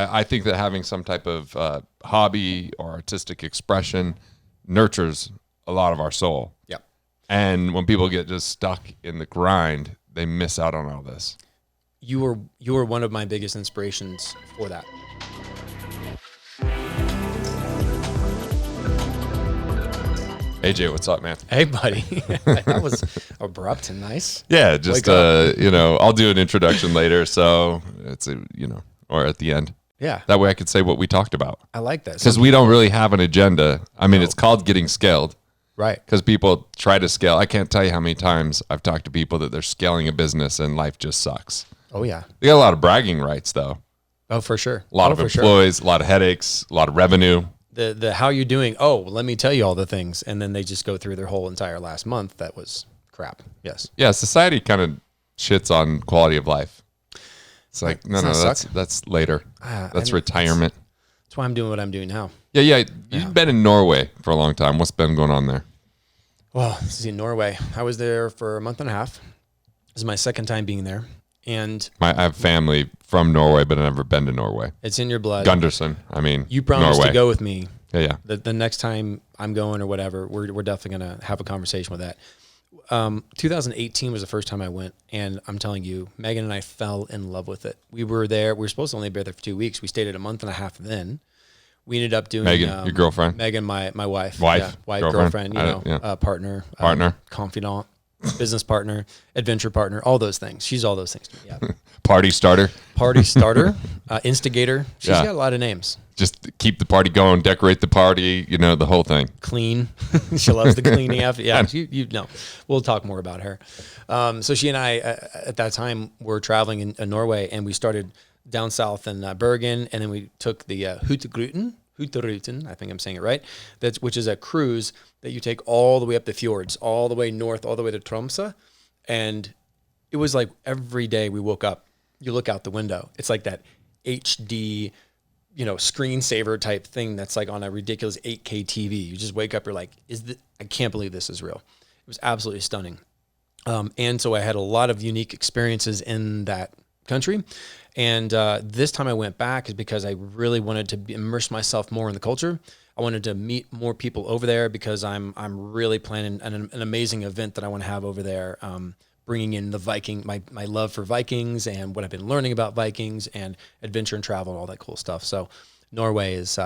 I think that having some type of hobby or artistic expression nurtures a lot of our soul. Yep. And when people get just stuck in the grind, they miss out on all this. You were one of my biggest inspirations for that. AJ, what's up, man? Hey, buddy. That was abrupt and nice. Yeah, just I'll do an introduction later, so it's or at the end. Yeah. That way I could say what we talked about. I like that. Because we don't really have an agenda. I mean, It's called getting scaled. Right. Because people try to scale. I can't tell you how many times I've talked to people that they're scaling a business and life just sucks. Oh, yeah. They got a lot of bragging rights, though. Oh, for sure. A lot of employees, a lot of headaches, a lot of revenue. The how you doing? Oh, let me tell you all the things. And then they just go through their whole entire last month. That was crap. Yes. Yeah, society kind of shits on quality of life. It's like, no, that's later. That's retirement. That's why I'm doing what I'm doing now. Yeah. You've been in Norway for a long time. What's been going on there? Well, this is in Norway. I was there for a month and a half. This is my second time being there. And I have family from Norway, but I've never been to Norway. It's in your blood. Gunderson. I mean, you promised Norway. to go with me. Yeah. The next time I'm going or whatever, we're definitely going to have a conversation with that. 2018 was the first time I went, and I'm telling you, Megan and I fell in love with it. We were there. We were supposed to only be there for 2 weeks. We stayed at a month and a half then. We ended up doing Megan, your girlfriend? Megan, my wife. Wife, girlfriend, partner, confidant, business partner, adventure partner, all those things. She's all those things to me. Yeah. Party starter, instigator. She's got a lot of names. Just keep the party going, decorate the party, the whole thing. Clean. She loves the cleaning after. Yeah, you know. We'll talk more about her. So she and I, at that time, were traveling in Norway, and we started down south in Bergen, and then we took the Hurtigruten, I think I'm saying it right, which is a cruise that you take all the way up the fjords, all the way north, all the way to Tromsø. And it was like every day we woke up, you look out the window. It's like that HD, screensaver type thing that's like on a ridiculous 8K TV. You just wake up, you're like, I can't believe this is real. It was absolutely stunning. And so I had a lot of unique experiences in that country. And this time I went back is because I really wanted to immerse myself more in the culture. I wanted to meet more people over there because I'm really planning an amazing event that I want to have over there, bringing in my love for Vikings and what I've been learning about Vikings and adventure and travel and all that cool stuff. So Norway is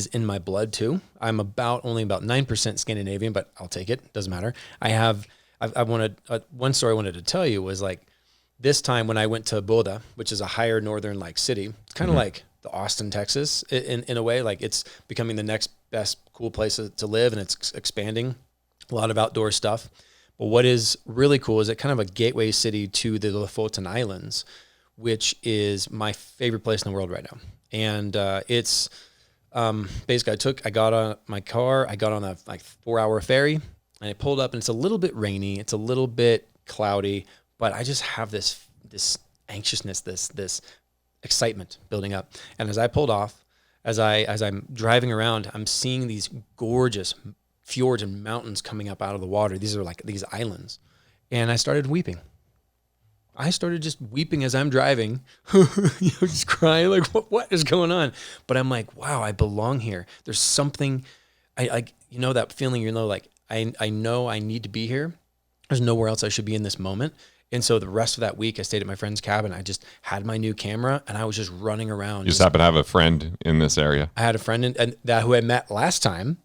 in my blood too. I'm only about 9% Scandinavian, but I'll take it. Doesn't matter. One story I wanted to tell you was like, this time when I went to Bodø, which is a higher northern city, it's kind of like the Austin, Texas in a way. Like it's becoming the next best cool place to live, and it's expanding. A lot of outdoor stuff. But what is really cool is it kind of a gateway city to the Lofoten Islands, which is my favorite place in the world right now. And it's basically I got on my car, I got on a 4-hour ferry, and I pulled up, and it's a little bit rainy, it's a little bit cloudy, but I just have this anxiousness, this excitement building up. And as I pulled off, as I'm driving around, I'm seeing these gorgeous fjords and mountains coming up out of the water. These are like these islands. And I started weeping. I started just weeping as I'm driving, just crying, like, what is going on? But I'm like, wow, I belong here. There's something, that feeling, I know I need to be here. There's nowhere else I should be in this moment. And so the rest of that week, I stayed at my friend's cabin. I just had my new camera, and I was just running around. You just happen to have a friend in this area. I had a friend who I met last time,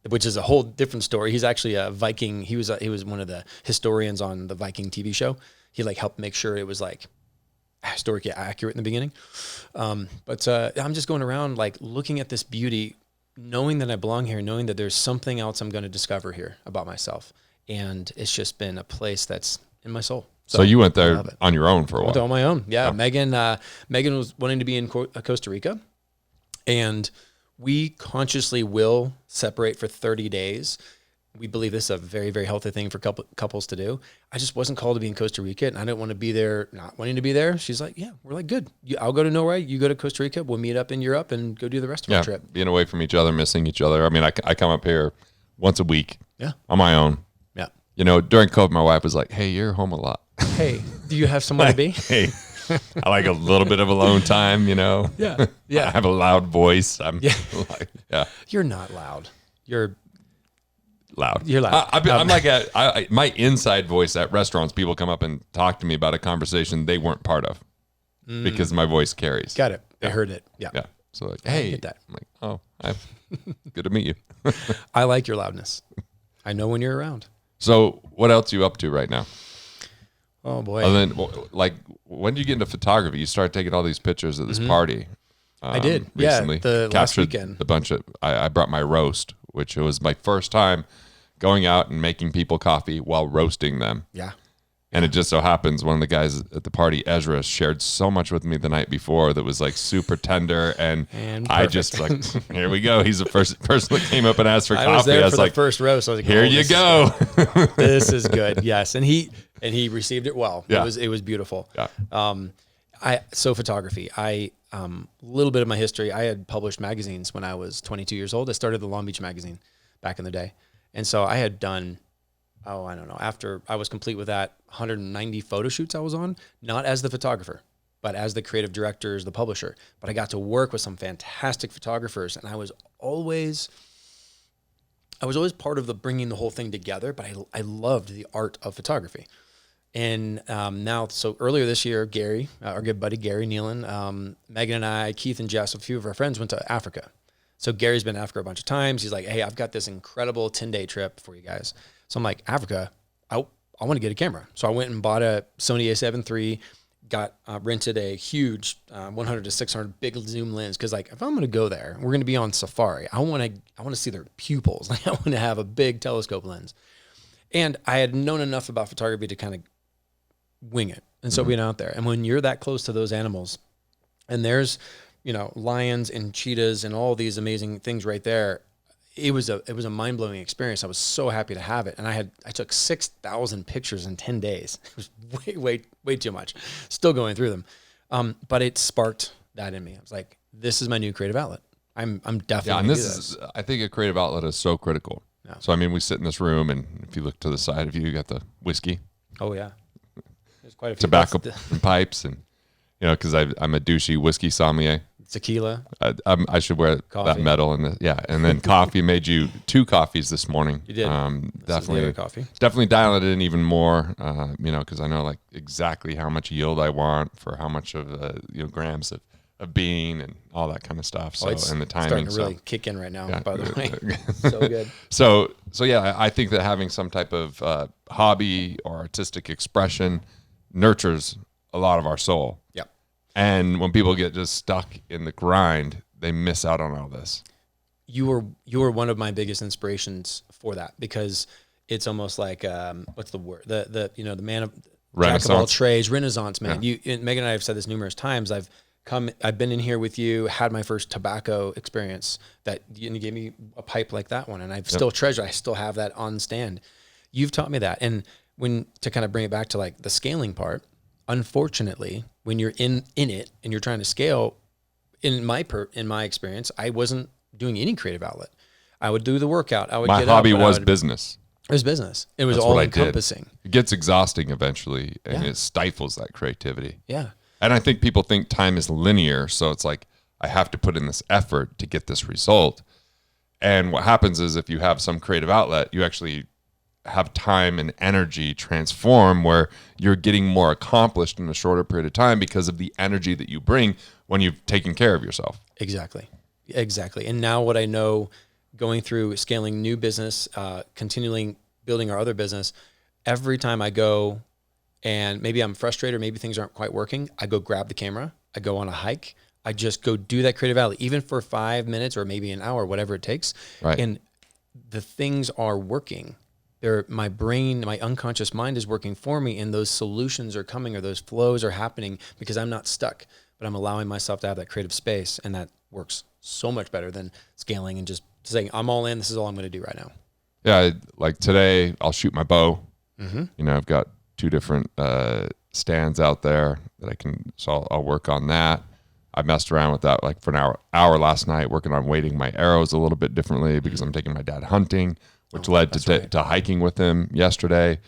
which is a whole different story. He's actually a Viking. He was one of the historians on the Viking TV show. He helped make sure it was historically accurate in the beginning. But I'm just going around looking at this beauty, knowing that I belong here, knowing that there's something else I'm going to discover here about myself. And it's just been a place that's in my soul. So you went there on your own for a while. I went on my own. Yeah. Oh. Megan was wanting to be in Costa Rica, and we consciously will separate for 30 days. We believe this is a very, very healthy thing for couples to do. I just wasn't called to be in Costa Rica, and I didn't want to be there, not wanting to be there. She's like, yeah, we're good. I'll go to Norway. You go to Costa Rica. We'll meet up in Europe and go do the rest of our trip. Being away from each other, missing each other. I mean, I come up here once a week on my own. Yeah. During COVID, my wife was like, hey, you're home a lot. Hey, do you have somewhere to be? Hey, I like a little bit of alone time, Yeah. Yeah. I have a loud voice. I'm You're not loud. You're loud. You're loud. I'm like my inside voice at restaurants. People come up and talk to me about a conversation they weren't part of because my voice carries. Got it. I heard it. Yeah. Yeah. So like, hey, get that. I'm like, good to meet you. I like your loudness. I know when you're around. So what else are you up to right now? Oh boy. And then like, when did you get into photography? You started taking all these pictures at this party. I did. Recently. Yeah. The last weekend. A bunch of, I brought my roast, which was my first time going out and making people coffee while roasting them. Yeah. And it just so happens one of the guys at the party, Ezra, shared so much with me the night before that was like super tender. And I just like, here we go. He's the first person that came up and asked for coffee. I was there for like, the first roast. I was like, here you go. This is good. Yes. And he received it well. Yeah. It was beautiful. Yeah. So photography, a little bit of my history. I had published magazines when I was 22 years old. I started the Long Beach magazine back in the day. And so I had done, I don't know, after I was complete with that, 190 photo shoots I was on, not as the photographer, but as the creative director, as the publisher. But I got to work with some fantastic photographers, and I was always part of the bringing the whole thing together, but I loved the art of photography. And now, so earlier this year, Gary, our good buddy Gary Nealon, Megan and I, Keith and Jess, a few of our friends went to Africa. So Gary's been to Africa a bunch of times. He's like, hey, I've got this incredible 10-day trip for you guys. So I'm like, Africa, I want to get a camera. So I went and bought a Sony A7 III, rented a huge 100 to 600 big zoom lens. Cause like, if I'm going to go there, we're going to be on safari. I want to see their pupils. Like I want to have a big telescope lens. And I had known enough about photography to kind of wing it. And so we went out there. And when you're that close to those animals and there's, lions and cheetahs and all these amazing things right there, it was a mind-blowing experience. I was so happy to have it. And I took 6,000 pictures in 10 days. It was way too much. Still going through them. But it sparked that in me. I was like, this is my new creative outlet. I'm definitely and this. I think a creative outlet is so critical. Yeah. So, we sit in this room and if you look to the side of you got the whiskey. Oh yeah. There's quite a few. Tobacco and pipes and, cause I'm a douchey whiskey sommelier. Tequila. I should wear that medal and then coffee. Made you 2 coffees this morning. You did. Definitely coffee. Definitely dialing it in even more. Because I know like exactly how much yield I want for how much of grams of bean and all that kind of stuff. So and the timing starting to really kick in right now. Yeah. By the way, so good. So yeah, I think that having some type of hobby or artistic expression nurtures a lot of our soul. Yep. And when people get just stuck in the grind, they miss out on all this. You were one of my biggest inspirations for that because it's almost like what's the word? The man of jack of all trades, Renaissance man. Yeah. Megan and I have said this numerous times. I've been in here with you, had my first tobacco experience that you gave me a pipe like that one, and I've still treasured. I still have that on stand. You've taught me that, and to kind of bring it back to like the scaling part. Unfortunately, when you're in it and you're trying to scale, in my experience, I wasn't doing any creative outlet. I would do the workout. My hobby was business. It was business. It was all encompassing. It gets exhausting eventually, and it stifles that creativity. Yeah. And I think people think time is linear, so it's like I have to put in this effort to get this result. And what happens is if you have some creative outlet, you actually have time and energy transform where you're getting more accomplished in a shorter period of time because of the energy that you bring when you've taken care of yourself. Exactly. And now what I know going through scaling new business, continuing building our other business, every time I go and maybe I'm frustrated or maybe things aren't quite working, I go grab the camera, I go on a hike, I just go do that creative outlet, even for 5 minutes or maybe an hour, whatever it takes. Right. And the things are working. My brain, my unconscious mind is working for me, and those solutions are coming or those flows are happening because I'm not stuck, but I'm allowing myself to have that creative space, and that works so much better than scaling and just saying, I'm all in, this is all I'm going to do right now. Yeah, like today, I'll shoot my bow. Mm-hmm. I've got 2 different stands out there that I can, so I'll work on that. I messed around with that like for an hour last night, working on weighting my arrows a little bit differently because I'm taking my dad hunting, which led to hiking with him yesterday.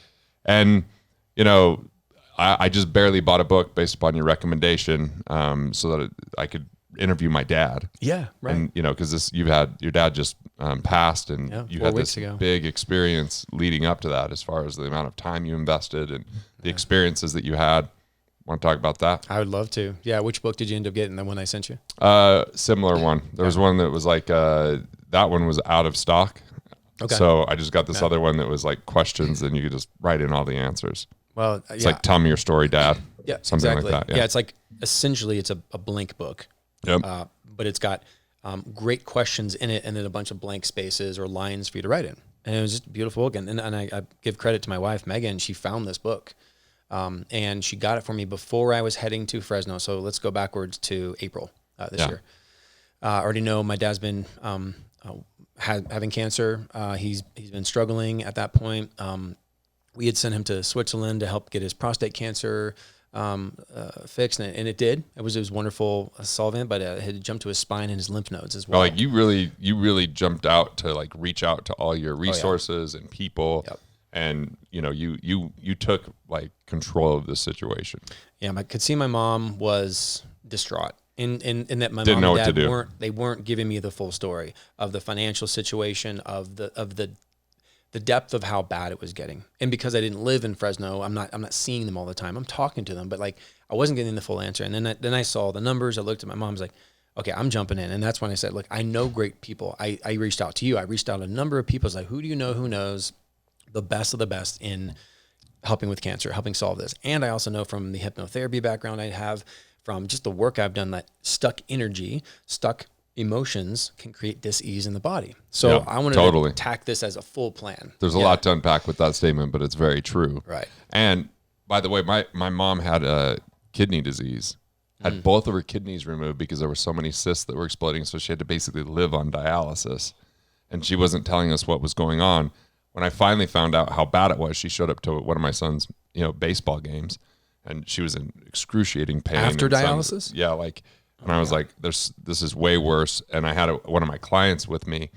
And, I just barely bought a book based upon your recommendation, so that I could interview my dad. Yeah, right. And because your dad just passed, and you 4 had weeks this ago. big experience leading up to that, as far as the amount of time you invested and the experiences that you had. Want to talk about that? I would love to. Yeah. Which book did you end up getting? The one I sent you? Similar one. There was one that was like that one was out of stock. Okay. So I just got this other one that was like questions, and you could just write in all the answers. Well, It's like, tell me your story, Dad. Yeah, Something exactly. like that. Yeah. It's like essentially it's a blank book. Yep. But it's got great questions in it, and then a bunch of blank spaces or lines for you to write in. And it was just beautiful. And I give credit to my wife, Megan. She found this book, and she got it for me before I was heading to Fresno. So let's go backwards to April this year. I already know my dad's been having cancer. He's been struggling at that point. We had sent him to Switzerland to help get his prostate cancer fixed, and it did. It was wonderful solvent, but it had jumped to his spine and his lymph nodes as well. Like you really jumped out to like reach out to all your resources and people, and you took like control of the situation. Yeah, I could see my mom was distraught. In that my Didn't know mom what and to dad do. weren't giving me the full story of the financial situation, of the depth of how bad it was getting. And because I didn't live in Fresno, I'm not seeing them all the time. I'm talking to them, but like I wasn't getting the full answer. And then I saw the numbers. I looked at my mom's like, okay, I'm jumping in. And that's when I said, look, I know great people. I reached out to you. I reached out to a number of people. I was like, who do you know who knows the best of the best in helping with cancer, helping solve this? And I also know from the hypnotherapy background I have, from just the work I've done, that stuck energy, stuck emotions can create dis-ease in the body. So I wanted to attack this as a full plan. There's a lot to unpack with that statement, but it's very true. Right. And by the way, my mom had a kidney disease, had both of her kidneys removed because there were so many cysts that were exploding. So she had to basically live on dialysis, and she wasn't telling us what was going on. When I finally found out how bad it was, she showed up to one of my son's, baseball games, and she was in excruciating pain. After dialysis? And I was like, this is way worse. And I had one of my clients with me,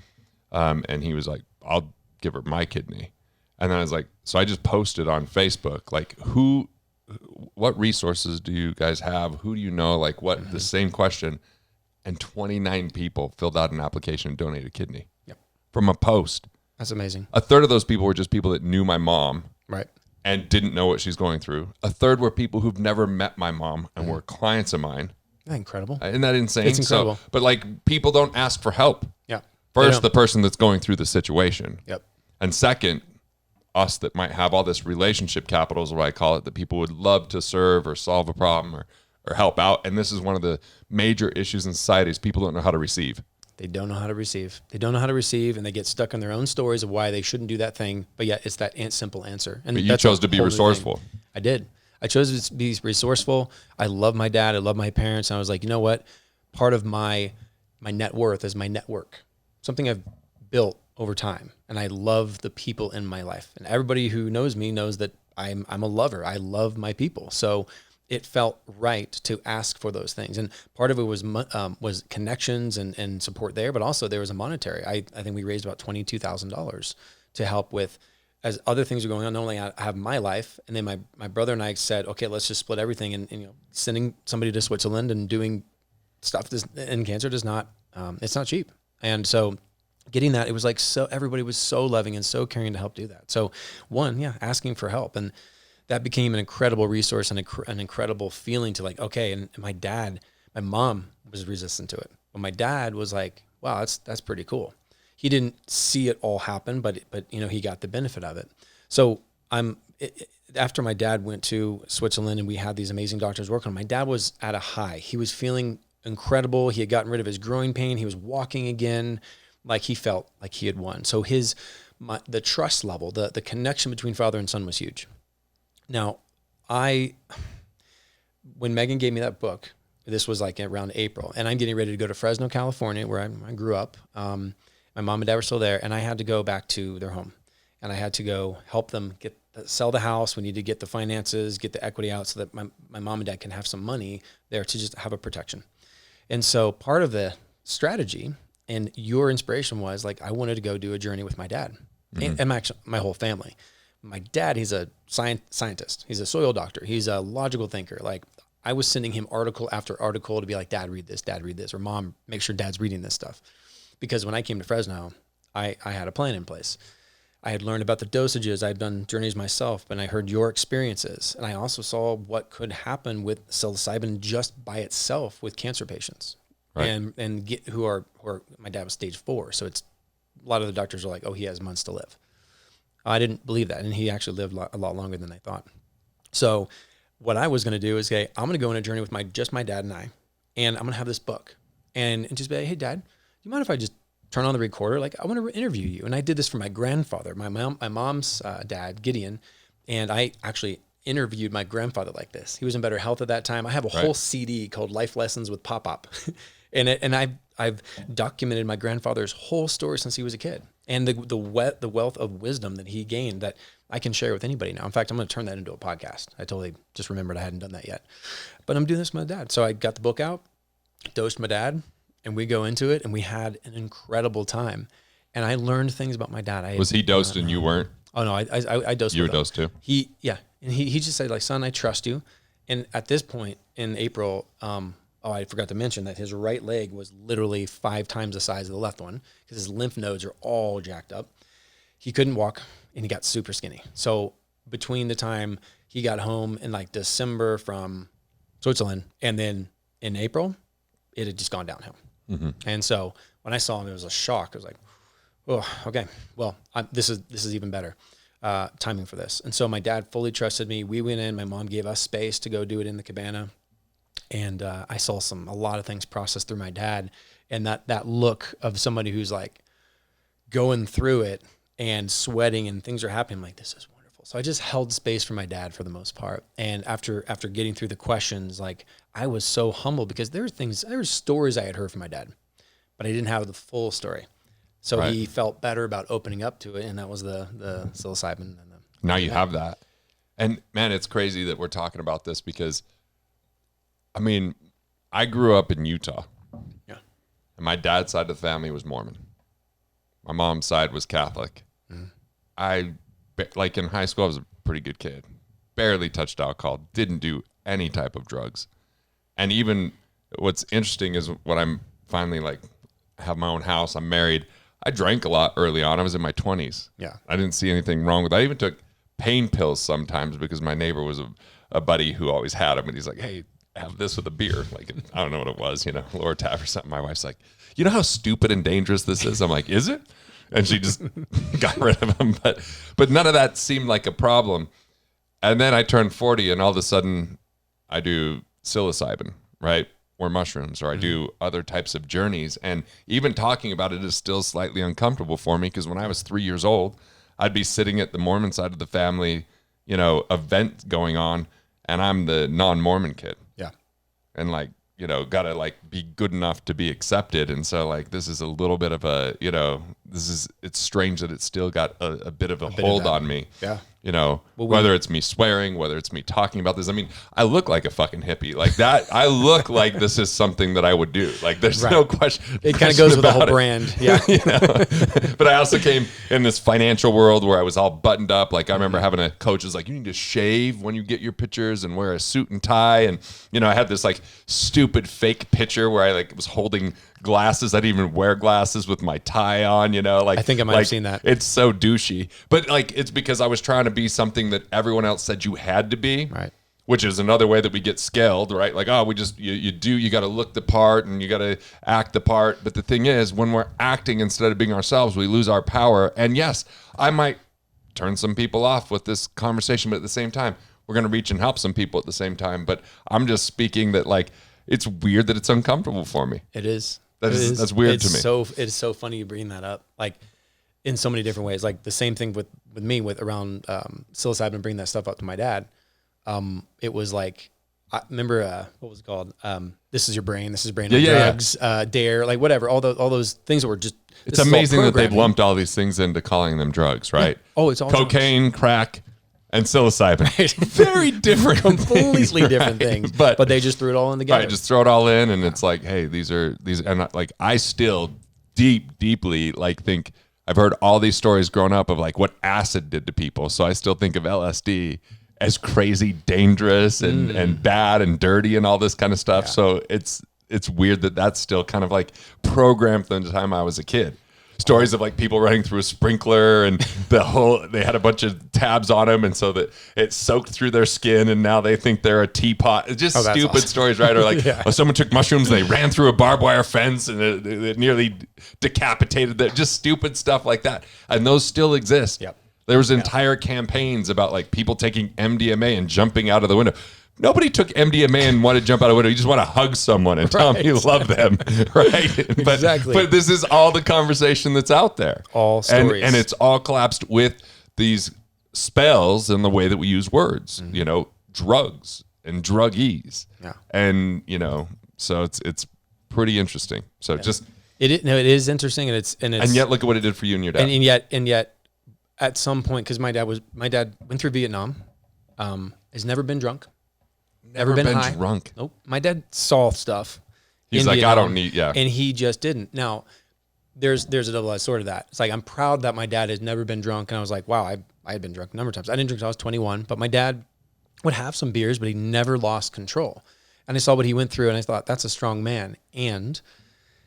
and he was like, I'll give her my kidney. And then I was like, so I just posted on Facebook, like, what resources do you guys have? Who do you know? Like, what, the same question. And 29 people filled out an application and donated a kidney. Yep. From a post. That's amazing. A third of those people were just people that knew my mom. Right. And didn't know what she's going through. A third were people who've never met my mom and were clients of mine. That's incredible. Isn't that insane? It's incredible. So, but like, people don't ask for help. Yeah. First, the person that's going through the situation. Yep. And second, us that might have all this relationship capital is what I call it, that people would love to serve or solve a problem or help out. And this is one of the major issues in society is people don't know how to receive. They don't know how to receive. They don't know how to receive, and they get stuck in their own stories of why they shouldn't do that thing. But yet it's that simple answer. And but you chose to be resourceful. I did. I chose to be resourceful. I love my dad. I love my parents. And I was like, you know what? Part of my net worth is my network, something I've built over time. And I love the people in my life. And everybody who knows me knows that I'm a lover. I love my people. So it felt right to ask for those things. And part of it was connections and support there, but also there was a monetary. I think we raised about $22,000 to help with, as other things are going on. Not only I have my life, and then my brother and I said, okay, let's just split everything. And sending somebody to Switzerland and doing stuff in cancer does not, it's not cheap. And so getting that, it was like, so everybody was so loving and so caring to help do that. So asking for help. And that became an incredible resource and an incredible feeling to like, okay. And my mom was resistant to it, but my dad was like, wow, that's pretty cool. He didn't see it all happen, but he got the benefit of it. So after my dad went to Switzerland and we had these amazing doctors working on him, my dad was at a high. He was feeling incredible. He had gotten rid of his growing pain. He was walking again. Like he felt like he had won. So the trust level, the connection between father and son was huge. Now, when Megan gave me that book, this was like around April, and I'm getting ready to go to Fresno, California, where I grew up. My mom and dad were still there, and I had to go back to their home, and I had to go help them sell the house. We need to get the finances, get the equity out so that my mom and dad can have some money there to just have a protection. And so part of the strategy and your inspiration was like, I wanted to go do a journey with my dad and my whole family. my dad, he's a scientist. He's a soil doctor. He's a logical thinker. Like I was sending him article after article to be like, Dad, read this, or Mom, make sure Dad's reading this stuff. Because when I came to Fresno, I had a plan in place. I had learned about the dosages. I'd done journeys myself, and I heard your experiences. And I also saw what could happen with psilocybin just by itself with cancer patients. Right. And who are my dad was stage 4. So it's a lot of the doctors are like, oh, he has months to live. I didn't believe that. And he actually lived a lot longer than I thought. So what I was going to do is, okay, I'm going to go on a journey with just my dad and I, and I'm going to have this book and just be like, hey, Dad, do you mind if I just turn on the recorder? Like, I want to interview you. And I did this for my grandfather, my mom's dad, Gideon. And I actually interviewed my grandfather like this. He was in better health at that time. I have a whole CD called Life Lessons with Pop-Up. and I've documented my grandfather's whole story since he was a kid, and the wealth of wisdom that he gained that I can share with anybody now. In fact, I'm going to turn that into a podcast. I totally just remembered I hadn't done that yet, but I'm doing this with my dad. So I got the book out, dosed my dad, and we go into it, and we had an incredible time. And I learned things about my dad. Was he dosed and you weren't? Oh no, I dosed. You were dosed too? And he just said, like, son, I trust you. And at this point in April, I forgot to mention that his right leg was literally 5 times the size of the left one because his lymph nodes are all jacked up. He couldn't walk, and he got super skinny. So between the time he got home in like December from Switzerland and then in April, it had just gone downhill. Mm-hmm. And so when I saw him, it was a shock. I was like, oh, okay, well, this is even better timing for this. And so my dad fully trusted me. We went in. My mom gave us space to go do it in the cabana. And I saw a lot of things processed through my dad, and that look of somebody who's like going through it and sweating and things are happening. I'm like, this is wonderful. So I just held space for my dad for the most part. And after getting through the questions, like I was so humbled because there were stories I had heard from my dad, but I didn't have the full story. So he felt better about opening up to it, and that was the psilocybin. Now you have that, and man, it's crazy that we're talking about this because. I mean, I grew up in Utah. Yeah. And my dad's side of the family was Mormon. My mom's side was Catholic. Mm-hmm. In high school, I was a pretty good kid. Barely touched alcohol. Didn't do any type of drugs. And even what's interesting is when I'm finally have my own house, I'm married. I drank a lot early on. I was in my 20s. Yeah. I didn't see anything wrong with it. I even took pain pills sometimes because my neighbor was a buddy who always had them. And he's like, hey, have this with a beer. I don't know what it was, lower tap or something. My wife's like, you know how stupid and dangerous this is? I'm like, is it? And she just got rid of them. But none of that seemed like a problem. And then I turned 40 and all of a sudden I do psilocybin, right? Or mushrooms, or I do other types of journeys. And even talking about it is still slightly uncomfortable for me because when I was 3 years old, I'd be sitting at the Mormon side of the family, event going on, and I'm the non-Mormon kid. Yeah. And gotta be good enough to be accepted. And so this is a little bit of a, it's strange that it's still got a bit of a hold on me. Yeah. Whether it's me swearing, whether it's me talking about this. I mean, I look like a fucking hippie like that. I look like this is something that I would do. There's no question. It kind of goes with the whole brand. Yeah. But I also came in this financial world where I was all buttoned up. I remember having a coach who's like, you need to shave when you get your pictures and wear a suit and tie. And, I had this stupid fake picture where I was holding glasses. I didn't even wear glasses with my tie on, I think I might have seen that. It's so douchey. But it's because I was trying to be something that everyone else said you had to be. Right. Which is another way that we get scaled, right? You got to look the part and you got to act the part. But the thing is, when we're acting instead of being ourselves, we lose our power. And yes, I might turn some people off with this conversation, but at the same time, we're going to reach and help some people at the same time. But I'm just speaking that it's weird that it's uncomfortable for me. It is. That's weird to me. It's so funny you bring that up. In so many different ways. The same thing with me around psilocybin, bringing that stuff up to my dad. It was I remember what was it called? This is your brain. This is brain on drugs. Dare, whatever. All those things that were just. It's amazing that they've lumped all these things into calling them drugs, right? Yeah. Oh, it's all cocaine, crack, and psilocybin. Very different, completely different things. But they just threw it all in together. Right, just throw it all in, and it's hey, these, and I still deeply think I've heard all these stories growing up of like what acid did to people. So I still think of LSD as crazy, dangerous, and bad and dirty and all this kind of stuff. Yeah. So it's weird that that's still kind of like programmed from the time I was a kid. Stories of like people running through a sprinkler and they had a bunch of tabs on them, and so that it soaked through their skin, and now they think they're a teapot. It's just stupid awesome. Stories, right? Or like someone took mushrooms and they ran through a barbed wire fence and it nearly decapitated them. Just stupid stuff like that, and those still exist. Yep. There was entire campaigns about like people taking MDMA and jumping out of the window. Nobody took MDMA and wanted to jump out a window. You just want to hug someone and tell them you love them, right? Exactly. But this is all the conversation that's out there. All stories. And it's all collapsed with these spells and the way that we use words, drugs and druggies. Yeah. And, so it's pretty interesting. So it is interesting, and yet look at what it did for you and your dad. And yet at some point, because my dad went through Vietnam, has never been drunk. Never been high. drunk. Nope. My dad saw stuff. He's like, Vietnam, I don't need, and he just didn't. Now, there's a double-edged sword of that. It's like, I'm proud that my dad has never been drunk, and I was like, wow, I had been drunk a number of times. I didn't drink until I was 21, but my dad would have some beers, but he never lost control. And I saw what he went through, and I thought, that's a strong man. And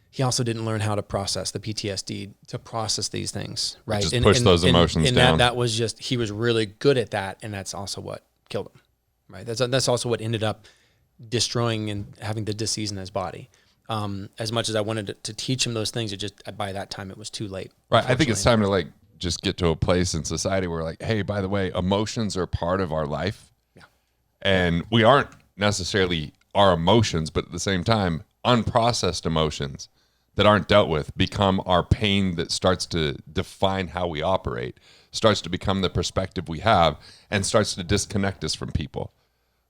he also didn't learn how to process the PTSD, to process these things, right? Just push those emotions down. And that was just, he was really good at that, and that's also what killed him. Right. That's also what ended up destroying and having the disease in his body. As much as I wanted to teach him those things, by that time it was too late. Right. I think it's time to like just get to a place in society where like, hey, by the way, emotions are part of our life. Yeah. And we aren't necessarily our emotions, but at the same time, unprocessed emotions that aren't dealt with become our pain that starts to define how we operate, starts to become the perspective we have, and starts to disconnect us from people.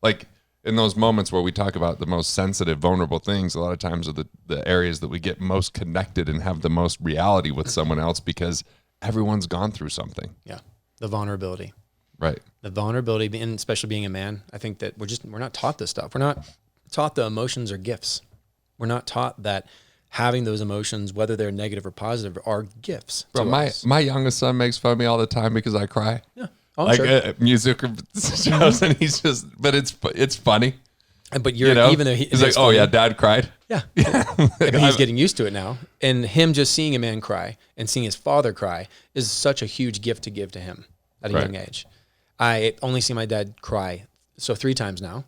Like in those moments where we talk about the most sensitive, vulnerable things, a lot of times are the areas that we get most connected and have the most reality with someone else, because everyone's gone through something. Yeah. The vulnerability. Right. The vulnerability, and especially being a man, I think that we're not taught this stuff. We're not taught the emotions are gifts. We're not taught that having those emotions, whether they're negative or positive, are gifts. Bro, my youngest son makes fun of me all the time because I cry. Yeah. Oh, like sure. Music shows, and he's just, but it's funny. But even though he's like, oh yeah, dad cried. Yeah. But he's getting used to it now. And him just seeing a man cry and seeing his father cry is such a huge gift to give to him at a young age. I only see my dad cry 3 times now.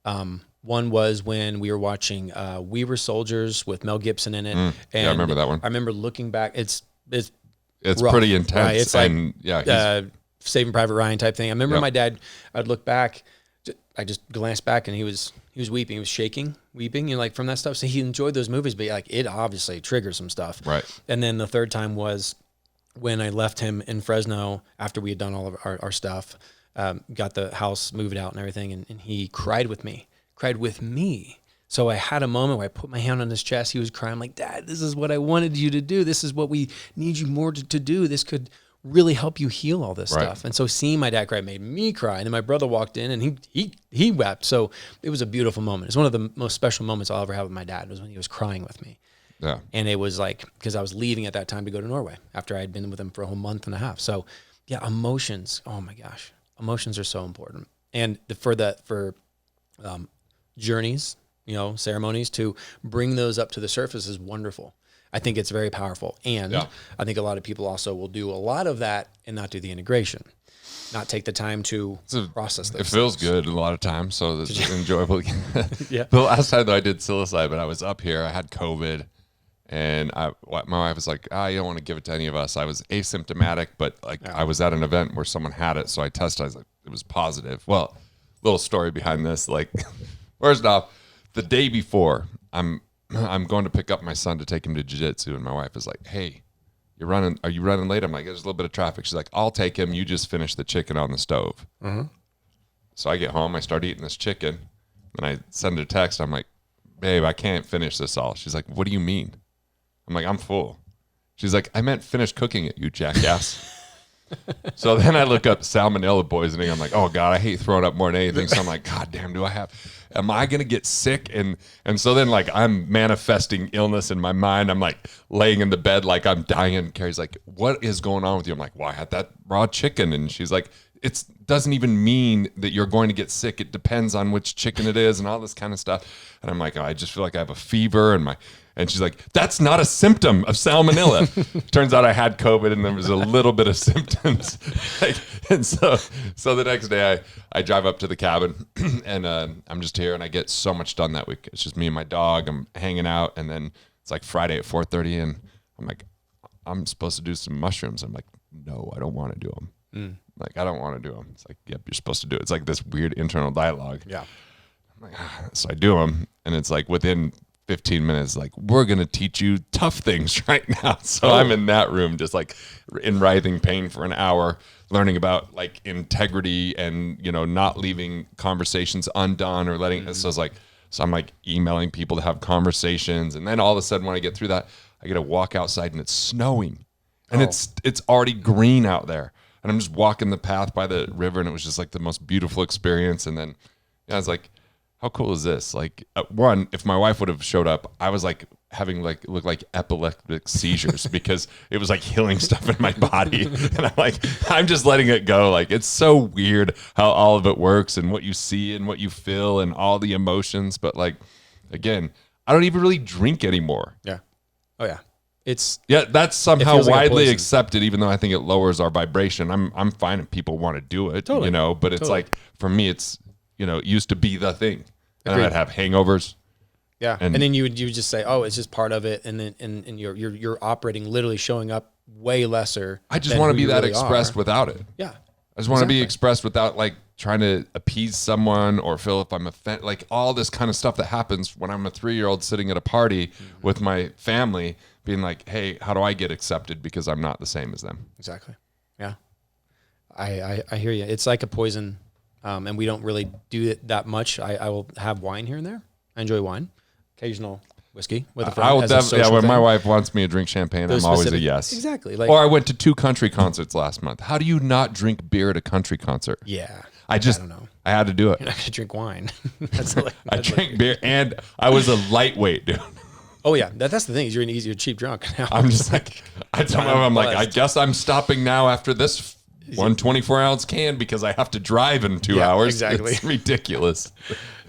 One was when we were watching We Were Soldiers with Mel Gibson in it. And yeah, I remember that one. I remember looking back. It's rough, pretty intense. Right? It's like Saving Private Ryan type thing. I remember my dad, I'd look back, I just glanced back, and he was weeping. He was shaking, weeping, like from that stuff. So he enjoyed those movies, but like it obviously triggered some stuff. Right. And then the third time was when I left him in Fresno after we had done all of our stuff, got the house moved out and everything, and he cried with me. So I had a moment where I put my hand on his chest. He was crying. I'm like, Dad, this is what I wanted you to do. This is what we need you more to do. This could really help you heal all this stuff. And so seeing my dad cry made me cry. And then my brother walked in and he wept. So it was a beautiful moment. It's one of the most special moments I'll ever have with my dad, was when he was crying with me. Yeah. And it was like, because I was leaving at that time to go to Norway after I had been with him for a whole month and a half. So yeah, emotions. Oh my gosh. Emotions are so important. And for journeys, ceremonies, to bring those up to the surface is wonderful. I think it's very powerful. And I think a lot of people also will do a lot of that and not do the integration, not take the time to process those. It feels good a lot of times, so it's enjoyable. Yeah. The last time that I did psilocybin, I was up here, I had COVID, and my wife was like, you don't want to give it to any of us. I was asymptomatic, but I was at an event where someone had it, so I tested. I was like, it was positive. Well, little story behind this, like, first off, the day before, I'm going to pick up my son to take him to jiu-jitsu, and my wife is like, hey, are you running late? I'm like, there's a little bit of traffic. She's like, I'll take him. You just finish the chicken on the stove. Mm-hmm. So I get home, I start eating this chicken, and I send her a text. I'm like, babe, I can't finish this all. She's like, what do you mean? I'm like, I'm full. She's like, I meant finish cooking it, you jackass. So then I look up salmonella poisoning. I'm like, oh God, I hate throwing up more than anything. So I'm like, God damn, am I going to get sick? And so then like I'm manifesting illness in my mind. I'm like laying in the bed like I'm dying. And Carrie's like, what is going on with you? I'm like, well, I had that raw chicken. And she's like, it doesn't even mean that you're going to get sick. It depends on which chicken it is and all this kind of stuff. And I'm like, oh, I just feel like I have a fever and she's like, that's not a symptom of salmonella. Turns out I had COVID and there was a little bit of symptoms. And so the next day I drive up to the cabin and I'm just here and I get so much done that week. It's just me and my dog. I'm hanging out and then it's like Friday at 4:30 and I'm like, I'm supposed to do some mushrooms. I'm like, no, I don't want to do them. Like, I don't want to do them. It's like, yep, you're supposed to do it. It's like this weird internal dialogue. Yeah. I'm like, so I do them and it's like within 15 minutes, like, we're going to teach you tough things right now. So I'm in that room just like in writhing pain for an hour, learning about like integrity and, not leaving conversations undone or letting, so I'm like emailing people to have conversations. And then all of a sudden when I get through that, I get to walk outside and it's snowing and it's already green out there. And I'm just walking the path by the river and it was just like the most beautiful experience. And then I was like, how cool is this? Like, one, if my wife would have showed up, I was like having look like epileptic seizures because it was like healing stuff in my body. And I'm like, I'm just letting it go. Like, it's so weird how all of it works and what you see and what you feel and all the emotions. But like, again, I don't even really drink anymore. Yeah. Oh yeah. That's somehow like widely accepted, even though I think it lowers our vibration. I'm fine if people want to do it, totally. But it's like, for me, it's, it used to be the thing. And then I'd have hangovers. Yeah. And then you would just say, oh, it's just part of it. And then and you're operating, literally showing up way lesser. I just want to be that expressed without it. Yeah. I just want to be expressed without like trying to appease someone or feel if I'm offended, like all this kind of stuff that happens when I'm a 3-year-old sitting at a party with my family being like, hey, how do I get accepted because I'm not the same as them? Exactly. Yeah. I hear you. It's like a poison. And we don't really do it that much. I will have wine here and there. I enjoy wine. Occasional whiskey with a friend. I will definitely. When my wife wants me to drink champagne, I'm always a yes. Exactly. Or I went to 2 country concerts last month. How do you not drink beer at a country concert? Yeah. I don't know. I had to do it. You're not going to drink wine. I drank beer and I was a lightwite, dude. Oh yeah, that's the thing. Is you're an easier cheap drunk now. I'm just like, I'm like, I guess I'm stopping now after this 124-ounce can because I have to drive in 2 hours. Exactly. It's ridiculous.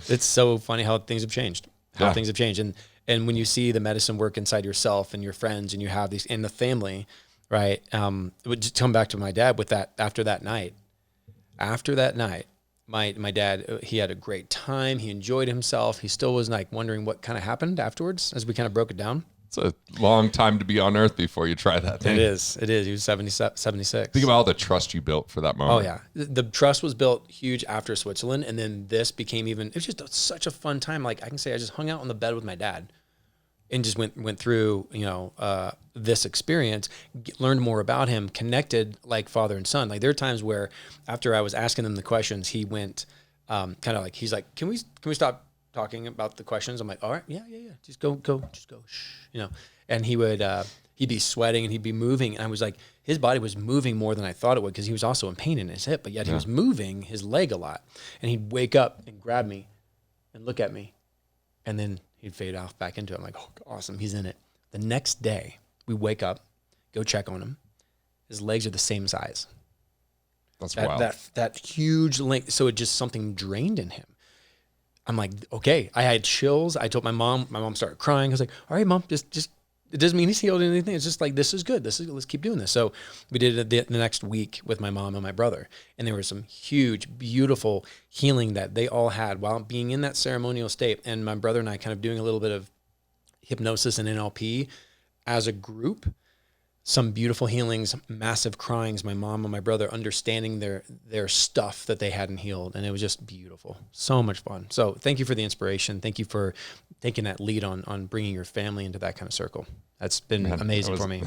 It's so funny how things have changed. And when you see the medicine work inside yourself and your friends and you have these in the family, right? Just come back to my dad with that after that night, my dad, he had a great time. He enjoyed himself. He still was like wondering what kind of happened afterwards as we kind of broke it down. It's a long time to be on earth before you try that thing. It is. He was 76. Think about all the trust you built for that moment. Oh, yeah. The trust was built huge after Switzerland. And then this became it was just such a fun time. Like I can say I just hung out on the bed with my dad and just went through, this experience, learned more about him, connected like father and son. Like there are times where after I was asking him the questions, he went kind of like, he's like, can we stop talking about the questions? I'm like, all right, yeah. Just go, shh, and he would, he'd be sweating and he'd be moving. And I was like, his body was moving more than I thought it would because he was also in pain in his hip, but yet he was moving his leg a lot. And he'd wake up and grab me and look at me. And then he'd fade off back into it. I'm like, oh, awesome. He's in it. The next day we wake up, go check on him. His legs are the same size. That's wild. That huge length. So it just something drained in him. I'm like, okay. I had chills. I told my mom. My mom started crying. I was like, all right, Mom, just it doesn't mean he's healed or anything. It's just like, this is good. Let's keep doing this. So we did it the next week with my mom and my brother. And there was some huge, beautiful healing that they all had while being in that ceremonial state. And my brother and I kind of doing a little bit of hypnosis and NLP as a group. Some beautiful healings, massive cryings, my mom and my brother understanding their stuff that they hadn't healed. And it was just beautiful. So much fun. So thank you for the inspiration. Thank you for taking that lead on bringing your family into that kind of circle. That's been amazing for me.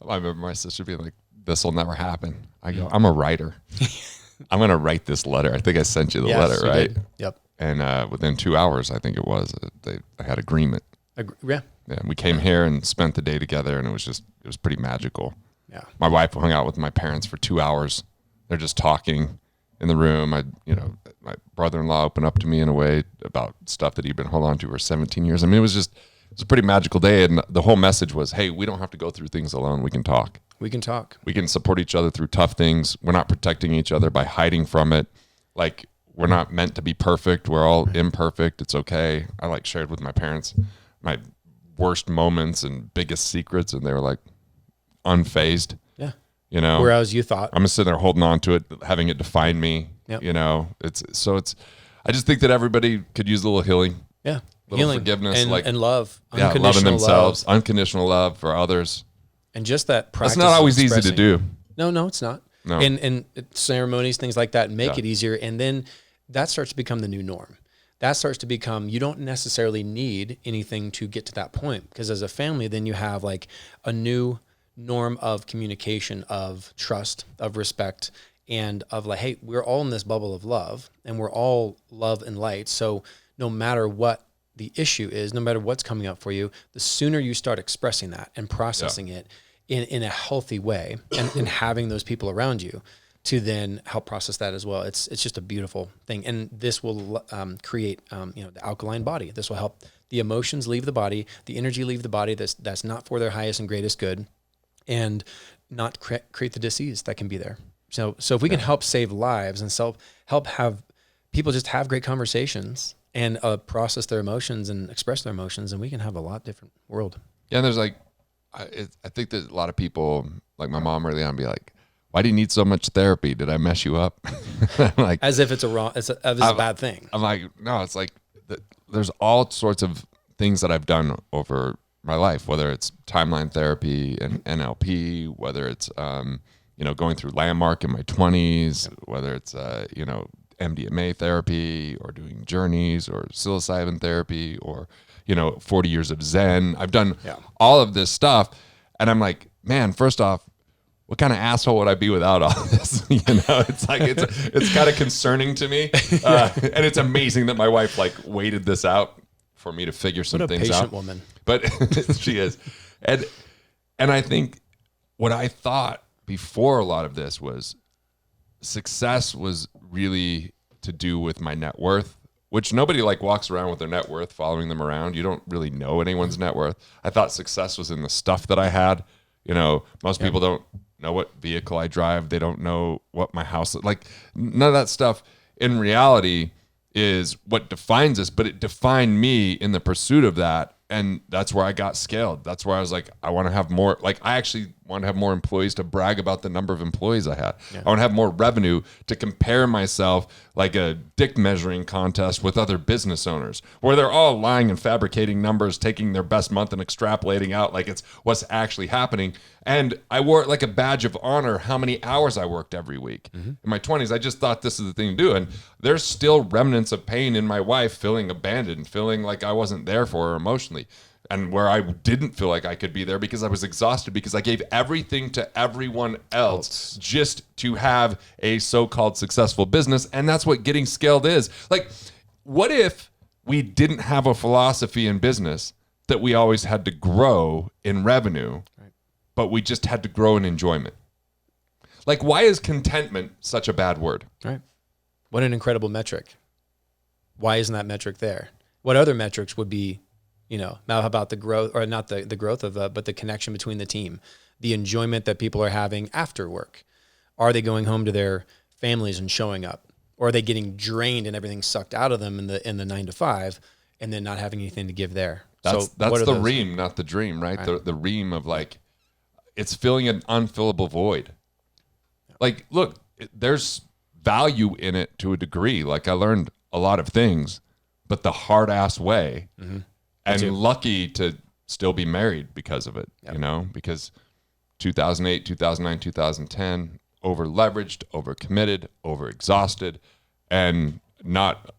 I remember my sister being like, this will never happen. I go, I'm a writer. I'm going to write this letter. I think I sent you the letter, right? Did. Yep. And within 2 hours, I think it was, I had agreement. Yeah. Yeah, we came here and spent the day together, and it was pretty magical. Yeah. My wife hung out with my parents for 2 hours. They're just talking in the room. My brother-in-law opened up to me in a way about stuff that he'd been holding on to for 17 years. I mean, it was a pretty magical day. And the whole message was, hey, we don't have to go through things alone. We can talk. We can talk. We can support each other through tough things. We're not protecting each other by hiding from it. Like, we're not meant to be perfect. We're all imperfect. It's okay. I shared with my parents my worst moments and biggest secrets, and they were like unfazed. Yeah. Whereas you thought. I'm just sitting there holding on to it, having it define me. Yep. I just think that everybody could use a little healing. Yeah. Healing, forgiveness, and love. Loving themselves, unconditional love for others. And just that practice. That's not always easy to do. No, it's not. No. And ceremonies, things like that, make it easier. And then that starts to become the new norm. That starts to become, you don't necessarily need anything to get to that point. Because as a family, then you have a new norm of communication, of trust, of respect, and of hey, we're all in this bubble of love, and we're all love and light. So no matter what the issue is, no matter what's coming up for you, the sooner you start expressing that and processing it in a healthy way, and having those people around you to then help process that as well. It's just a beautiful thing. And this will create the alkaline body. This will help the emotions leave the body, the energy leave the body that's not for their highest and greatest good, and not create the disease that can be there. So if we can help save lives and help have people just have great conversations and process their emotions and express their emotions, and we can have a lot different world. Yeah, and there's I think that a lot of people, like my mom early on, be like, why do you need so much therapy? Did I mess you up? As if it's a bad thing. I'm like, no, it's there's all sorts of things that I've done over my life, whether it's timeline therapy and NLP, whether it's, going through Landmark in my 20s, whether it's, MDMA therapy or doing journeys or psilocybin therapy or, 40 years of Zen. I've done all of this stuff. And I'm like, man, first off, what kind of asshole would I be without all this? It's kind of concerning to me. And it's amazing that my wife waited this out for me to figure some things out. What a patient woman. But she is. And I think what I thought before a lot of this was success was really to do with my net worth, which nobody walks around with their net worth following them around. You don't really know anyone's net worth. I thought success was in the stuff that I had. Most people don't know what vehicle I drive. They don't know what my house is. None of that stuff in reality is what defines us, but it defined me in the pursuit of that. And that's where I got scaled. That's where I was like, I want to have more. I actually want to have more employees to brag about the number of employees I had. Yeah. I want to have more revenue to compare myself like a dick measuring contest with other business owners where they're all lying and fabricating numbers, taking their best month and extrapolating out like it's what's actually happening. And I wore it like a badge of honor how many hours I worked every week. Mm-hmm. In my 20s, I just thought this is the thing to do. And there's still remnants of pain in my wife, feeling abandoned, feeling like I wasn't there for her emotionally. And where I didn't feel like I could be there because I was exhausted because I gave everything to everyone else just to have a so-called successful business. And that's what getting scaled is. What if we didn't have a philosophy in business that we always had to grow in revenue, but we just had to grow in enjoyment? Why is contentment such a bad word? Right. What an incredible metric. Why isn't that metric there? What other metrics would be, now how about the growth, or not the growth of, but the connection between the team, the enjoyment that people are having after work? Are they going home to their families and showing up? Or are they getting drained and everything sucked out of them in the 9 to 5 and then not having anything to give there? That's the ream, not the dream, right? The ream of it's filling an unfillable void. Look, there's value in it to a degree. I learned a lot of things, but the hard ass way. Mm-hmm. And lucky to still be married because of it, because 2008, 2009, 2010, over leveraged, over committed, over exhausted, and not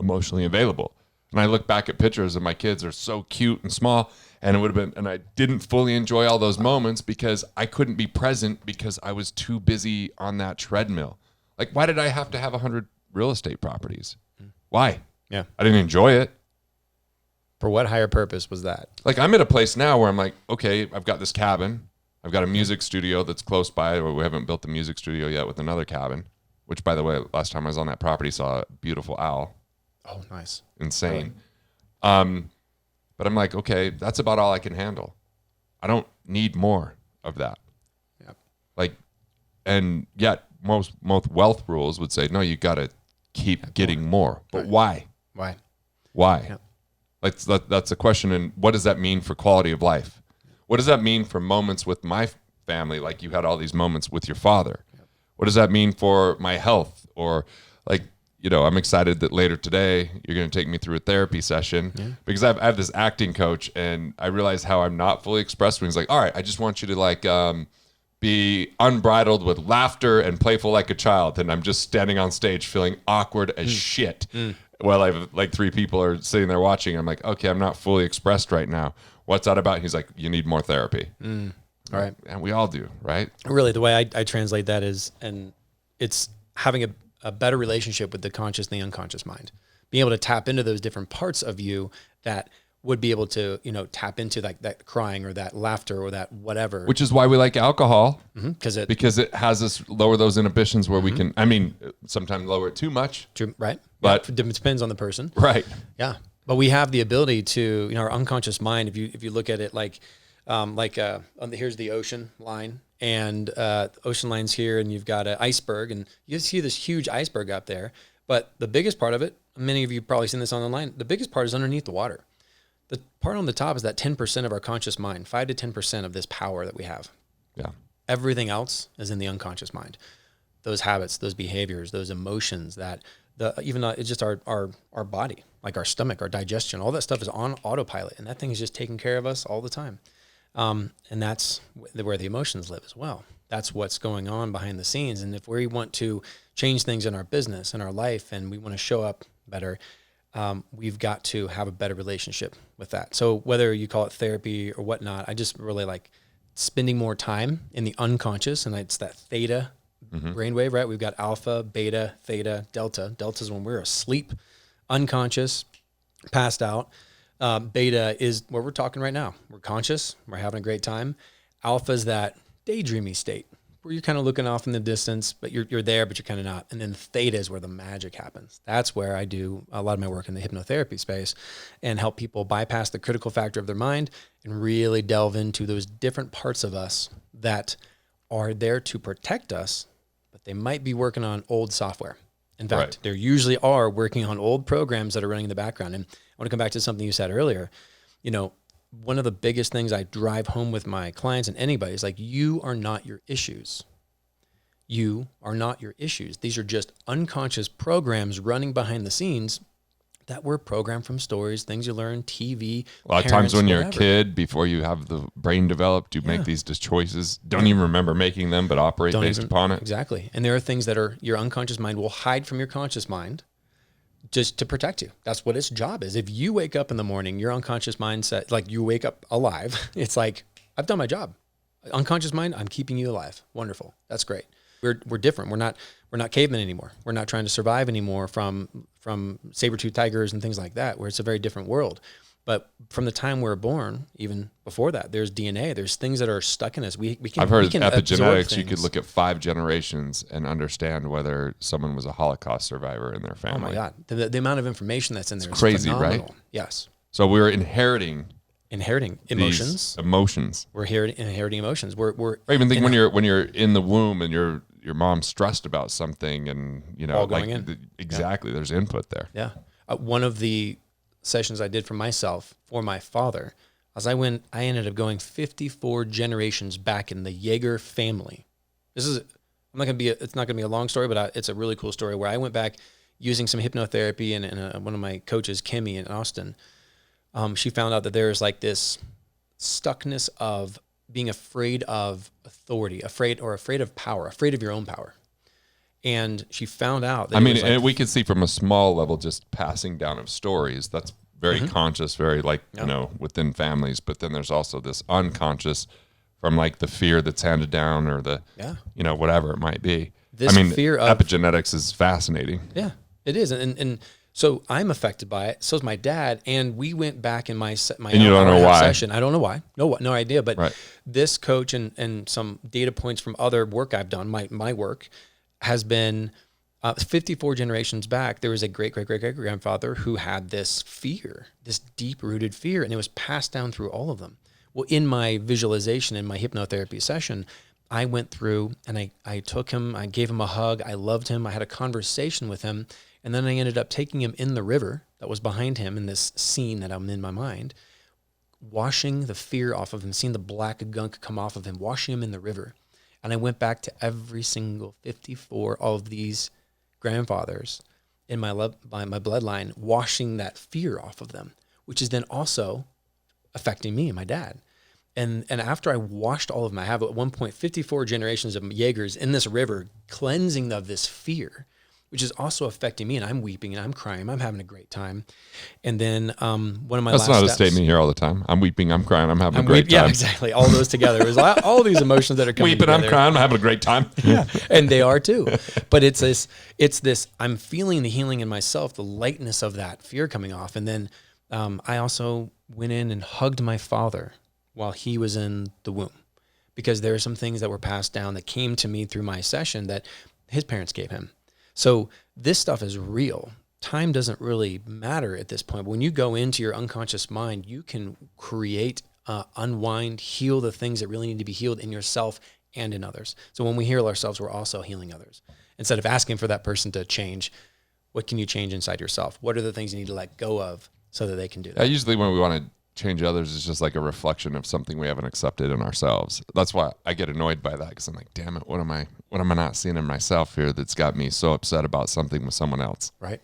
emotionally available. And I look back at pictures of my kids are so cute and small, and it would have been, and I didn't fully enjoy all those moments because I couldn't be present because I was too busy on that treadmill. Why did I have to have 100 real estate properties? Why? Yeah. I didn't enjoy it. For what higher purpose was that? I'm at a place now where I'm like, okay, I've got this cabin. I've got a music studio that's close by. We haven't built the music studio yet with another cabin, which, by the way, last time I was on that property, saw a beautiful owl. Oh, nice. Insane. Really? But I'm like, okay, that's about all I can handle. I don't need more of that. Yep. Like, and yet most wealth rules would say, no, you got to keep getting more. But why? Why? Yep. Like that's a question. And what does that mean for quality of life? What does that mean for moments with my family? Like you had all these moments with your father. Yep. What does that mean for my health? Or like, you know, I'm excited that later today you're going to take me through a therapy session because I have this acting coach, and I realize how I'm not fully expressed when he's like, all right, I just want you to like be unbridled with laughter and playful like a child. And I'm just standing on stage feeling awkward as shit. Well, I've like 3 people are sitting there watching. I'm like, okay, I'm not fully expressed right now. What's that about? He's like, you need more therapy. All right. And we all do, right? Really, the way I translate that is, and it's having a better relationship with the conscious and the unconscious mind, being able to tap into those different parts of you that would be able to, you know, tap into like that crying or that laughter or that whatever. Which is why we like alcohol, because it has us lower those inhibitions where we can. I mean, sometimes lower it too much. True, right? But it depends on the person, right? Yeah, but we have the ability to, you know, our unconscious mind. If you look at it like here's the ocean line. And ocean line's here, and you've got an iceberg, and you see this huge iceberg up there. But the biggest part of it, many of you have probably seen this on the line, the biggest part is underneath the water. The part on the top is that 10% of our conscious mind, 5 to 10% of this power that we have. Yeah. Everything else is in the unconscious mind. Those habits, those behaviors, those emotions, it's just our body, like our stomach, our digestion, all that stuff is on autopilot, and that thing is just taking care of us all the time. And that's where the emotions live as well. That's what's going on behind the scenes. And if we want to change things in our business, in our life, and we want to show up better, we've got to have a better relationship with that. So whether you call it therapy or whatnot, I just really like spending more time in the unconscious, and it's that theta brainwave, right? We've got alpha, beta, theta, delta. Delta is when we're asleep, unconscious, passed out. Beta is where we're talking right now. We're conscious. We're having a great time. Alpha is that daydreamy state where you're kind of looking off in the distance, but you're there, but you're kind of not. And then theta is where the magic happens. That's where I do a lot of my work in the hypnotherapy space and help people bypass the critical factor of their mind and really delve into those different parts of us that are there to protect us, but they might be working on old software. In fact, They usually are working on old programs that are running in the background. And I want to come back to something you said earlier. You know, one of the biggest things I drive home with my clients and anybody is like, you are not your issues. You are not your issues. These are just unconscious programs running behind the scenes that were programmed from stories, things you learn, TV. A lot of times when you're a kid, before you have the brain developed, you make these choices. Don't even remember making them, but operate based upon it. Exactly. And there are things that are your unconscious mind will hide from your conscious mind just to protect you. That's what its job is. If you wake up in the morning, your unconscious mindset, like you wake up alive, it's like, I've done my job. Unconscious mind, I'm keeping you alive. Wonderful. That's great. We're different. We're not cavemen anymore. We're not trying to survive anymore from saber-toothed tigers and things like that, where it's a very different world. But from the time we're born, even before that, there's DNA. There's things that are stuck in us. I've heard epigenetics. You could look at 5 generations and understand whether someone was a Holocaust survivor in their family. Oh my God, the amount of information that's in there is crazy, phenomenal. Right? Yes. So we're inheriting emotions. We're inheriting emotions. We're I even think when you're in the womb and your mom's stressed about something, and you know, all going in. Exactly. Yeah. There's input there. Yeah. One of the sessions I did for myself for my father, as I ended up going 54 generations back in the Jaeger family. It's not going to be a long story, but it's a really cool story where I went back using some hypnotherapy and one of my coaches, Kimmy in Austin. She found out that there's like this stuckness of being afraid of authority, afraid of power, afraid of your own power. And she found out that and we can see from a small level, just passing down of stories. That's very conscious, very you know, within families. But then there's also this unconscious from like the fear that's handed down or the, you know, whatever it might be. Fear of epigenetics is fascinating. Yeah, it is. And So I'm affected by it. So is my dad. And we went back in my And you don't know why. session. I don't know why. No idea. But Right. this coach and some data points from other work I've done, my work has been 54 generations back. There was a great grandfather who had this fear, this deep rooted fear, and it was passed down through all of them. Well, in my visualization, in my hypnotherapy session, I went through and I took him, I gave him a hug. I loved him. I had a conversation with him. And then I ended up taking him in the river that was behind him in this scene that I'm in my mind, washing the fear off of him, seeing the black gunk come off of him, washing him in the river. And I went back to every single 54 of these grandfathers in my bloodline, washing that fear off of them, which is then also affecting me and my dad. And after I washed all of them, I have at one point 54 generations of Jaegers in this river, cleansing of this fear, which is also affecting me. And I'm weeping and I'm crying. I'm having a great time. And then one of my That's last not a steps, statement here all the time. I'm weeping, I'm crying, I'm having a great time. Yeah, exactly. All those together. It was all these emotions that are coming Weeping, together. I'm crying, I'm having a great time. Yeah, and they are too. But it's this, I'm feeling the healing in myself, the lightness of that fear coming off. And then I also went in and hugged my father while he was in the womb, because there are some things that were passed down that came to me through my session that his parents gave him. So this stuff is real. Time doesn't really matter at this point. But when you go into your unconscious mind, you can create, unwind, heal the things that really need to be healed in yourself and in others. So when we heal ourselves, we're also healing others. Instead of asking for that person to change, what can you change inside yourself? What are the things you need to let go of so that they can do that? Usually when we want to change others, it's just like a reflection of something we haven't accepted in ourselves. That's why I get annoyed by that, because I'm like, damn it, what am I not seeing in myself here that's got me so upset about something with someone else? Right.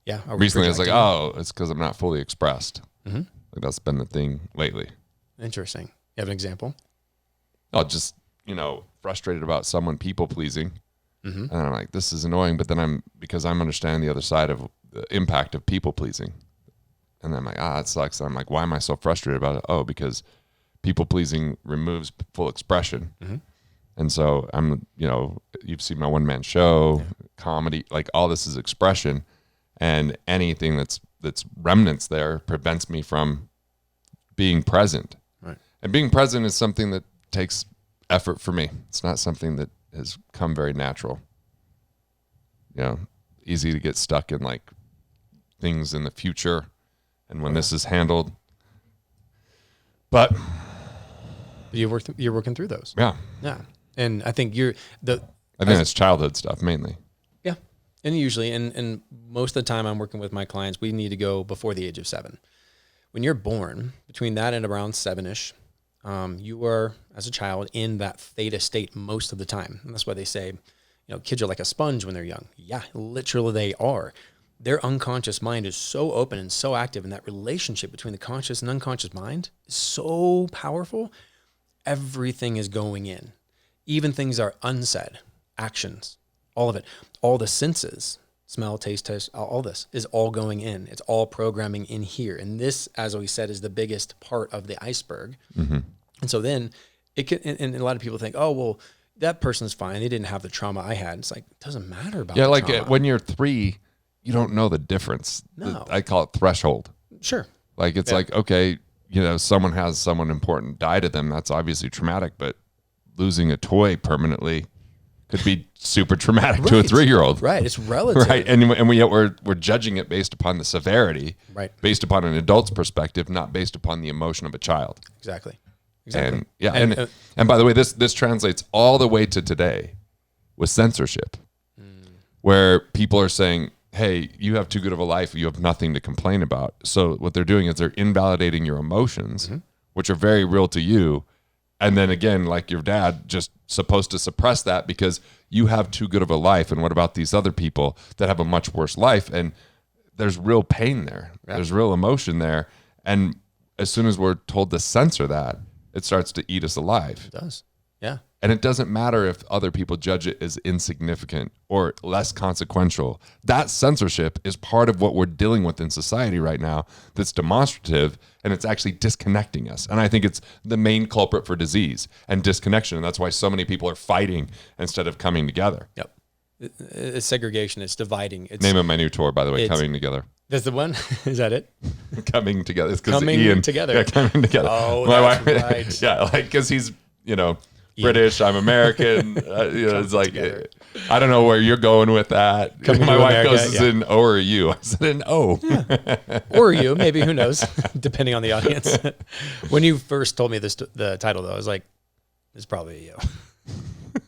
Yeah. Recently I was like, oh, it's because I'm not fully expressed. Mm-hmm. Like that's been the thing lately. Interesting. You have an example? Oh, just, frustrated about someone people pleasing. Mm-hmm. And I'm like, this is annoying. But then because I'm understanding the other side of the impact of people pleasing. And then I'm like, it sucks. And I'm like, why am I so frustrated about it? Oh, because people pleasing removes full expression. Mm-hmm. And so I'm, you've seen my one-man show, comedy, like all this is expression. And anything that's remnants there prevents me from being present. Right. And being present is something that takes effort for me. It's not something that has come very natural. Easy to get stuck in like things in the future. And when this is handled, but you're working through those. Yeah. And I think I think it's childhood stuff mainly. Yeah. And usually, and most of the time I'm working with my clients, we need to go before the age of 7. When you're born, between that and around 7-ish, you are, as a child, in that theta state most of the time. And that's why they say, kids are like a sponge when they're young. Yeah, literally they are. Their unconscious mind is so open and so active, and that relationship between the conscious and unconscious mind is so powerful. Everything is going in. Even things are unsaid, actions, all of it, all the senses, smell, taste, all this is all going in. It's all programming in here. And this, as we said, is the biggest part of the iceberg. Mm-hmm. And so then it can, and a lot of people think, oh, well, that person's fine. They didn't have the trauma I had. It's like, it doesn't matter about the trauma. When you're 3, you don't know the difference. No. I call it threshold. Sure. Like, it's like, okay, someone has someone important die to them. That's obviously traumatic, but losing a toy permanently could be super traumatic to a 3-year-old. Right. It's relative. Right. And we're judging it based upon the severity, right, based upon an adult's perspective, not based upon the emotion of a child. Exactly. And and by the way, this translates all the way to today with censorship, where people are saying, hey, you have too good of a life. You have nothing to complain about. So what they're doing is they're invalidating your emotions, mm-hmm. which are very real to you. And then again, like your dad, just supposed to suppress that because you have too good of a life. And what about these other people that have a much worse life? And there's real pain there. Yeah. There's real emotion there. And as soon as we're told to censor that, it starts to eat us alive. It does. Yeah. And it doesn't matter if other people judge it as insignificant or less consequential. That censorship is part of what we're dealing with in society right now that's demonstrative, and it's actually disconnecting us. And I think it's the main culprit for disease and disconnection. And that's why so many people are fighting instead of coming together. Yep. It's segregation. It's dividing. It's, Name of my new tour, by the way, it's- Coming Together. That's the one. Is that it? Coming Together. It's 'cause Coming Ian, Together. Yeah, Coming Together. Oh, My that's wife, right. Yeah, like because he's British, I'm American. It's like together. I don't know where you're going with that. Coming My to wife America, goes, "Is yeah. it an O or a U?" I said an O. Or you, maybe, who knows, depending on the audience. When you first told me the title, though, I was like, it's probably you.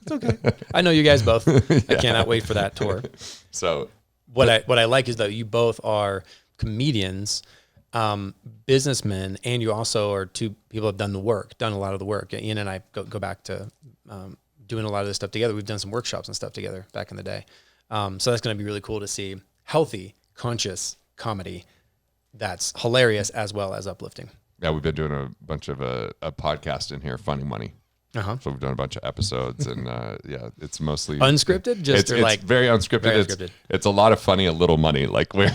It's okay. I know you guys both. I cannot wait for that tour. So What I like is that you both are comedians, businessmen, and you also are two people who have done a lot of the work. Ian and I go back to doing a lot of this stuff together. We've done some workshops and stuff together back in the day. So that's going to be really cool to see healthy, conscious comedy that's hilarious as well as uplifting. yeah, we've been doing a bunch of a podcast in here, Funny Money. Uh-huh. So we've done a bunch of episodes, and yeah, it's mostly Unscripted, It's very unscripted. very it's, unscripted. it's a lot of funny, a little money. Like we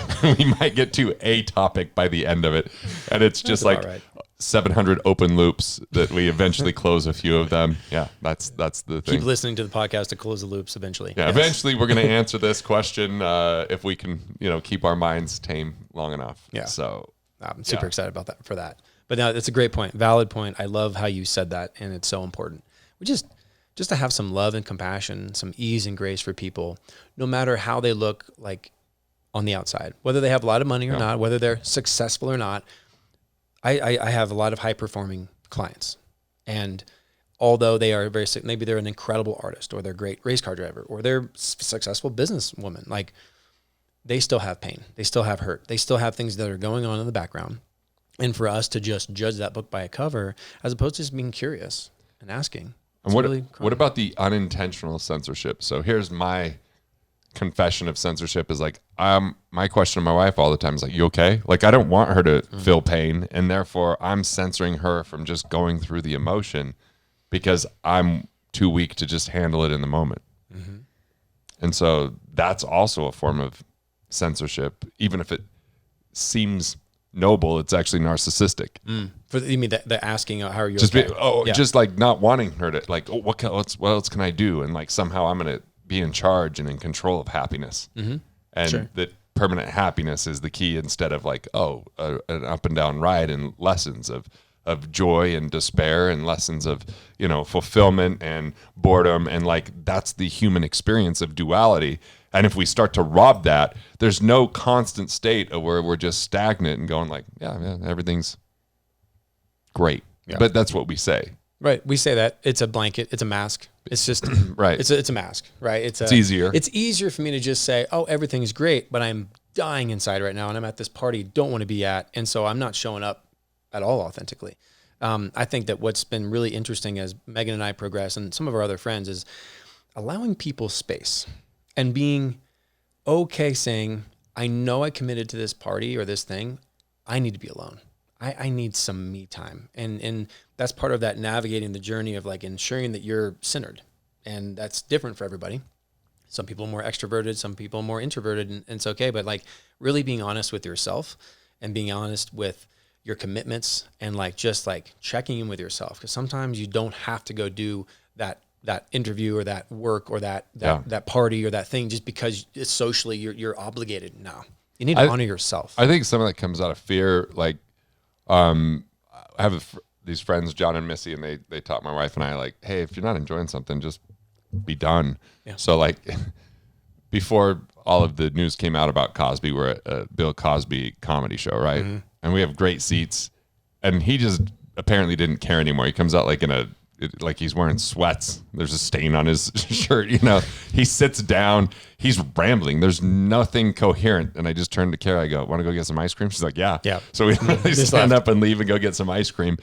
might get to a topic by the end of it, and it's just like about right. 700 open loops that we eventually close a few of them. Yeah, that's the thing. Keep listening to the podcast to close the loops eventually. Yeah, Yes. eventually we're going to answer this question if we can, keep our minds tame long enough. Yeah. So I'm super excited about that for that. But no, it's a great point, valid point. I love how you said that, and it's so important. We just to have some love and compassion, some ease and grace for people, no matter how they look like on the outside, whether they have a lot of money or not, whether they're successful or not. I have a lot of high performing clients, and although they are maybe they're an incredible artist, or they're a great race car driver, or they're successful businesswoman, like they still have pain, they still have hurt, they still have things that are going on in the background. And for us to just judge that book by a cover, as opposed to just being curious and asking. And what about the unintentional censorship? So here's my confession of censorship is like, my question to my wife all the time is like, you okay? Like, I don't want her to feel pain, and therefore I'm censoring her from just going through the emotion because I'm too weak to just handle it in the moment. Mm-hmm. And so that's also a form of censorship, even if it seems noble, it's actually narcissistic. You mean the asking how are you Just okay? just like not wanting her to like, what else can I do? And like somehow I'm going to be in charge and in control of happiness. Mm-hmm. And that permanent happiness is the key, instead of like, an up and down ride, and lessons of joy and despair, and lessons of, fulfillment and boredom. And like, that's the human experience of duality. And if we start to rob that, there's no constant state of where we're just stagnant and going like, yeah, everything's great. Yeah. But that's what we say. Right. We say that it's a blanket, it's a mask. It's just right. It's a mask, right? It's easier. It's easier for me to just say, oh, everything's great, but I'm dying inside right now, and I'm at this party you don't want to be at, and so I'm not showing up at all authentically. I think that what's been really interesting as Megan and I progress, and some of our other friends, is allowing people space and being okay saying, I know I committed to this party or this thing. I need to be alone. I need some me time. And that's part of that navigating the journey of like ensuring that you're centered. And that's different for everybody. Some people are more extroverted, some people are more introverted, and it's okay. But like really being honest with yourself and being honest with your commitments, and like just like checking in with yourself. Because sometimes you don't have to go do that interview or that work or that party or that thing just because it's socially you're obligated. No, you need to honor yourself. I think some of that comes out of fear. Like, I have these friends, John and Missy, and they taught my wife and I like, hey, if you're not enjoying something, just be done. Yeah. So like before all of the news came out about Cosby, we're at a Bill Cosby comedy show, right? Mm-hmm. And we have great seats, and he just apparently didn't care anymore. He comes out like like he's wearing sweats. There's a stain on his shirt, He sits down. He's rambling. There's nothing coherent. And I just turned to Kara. I go, want to go get some ice cream? She's like, yeah. So we stand up and leave and go get some ice cream,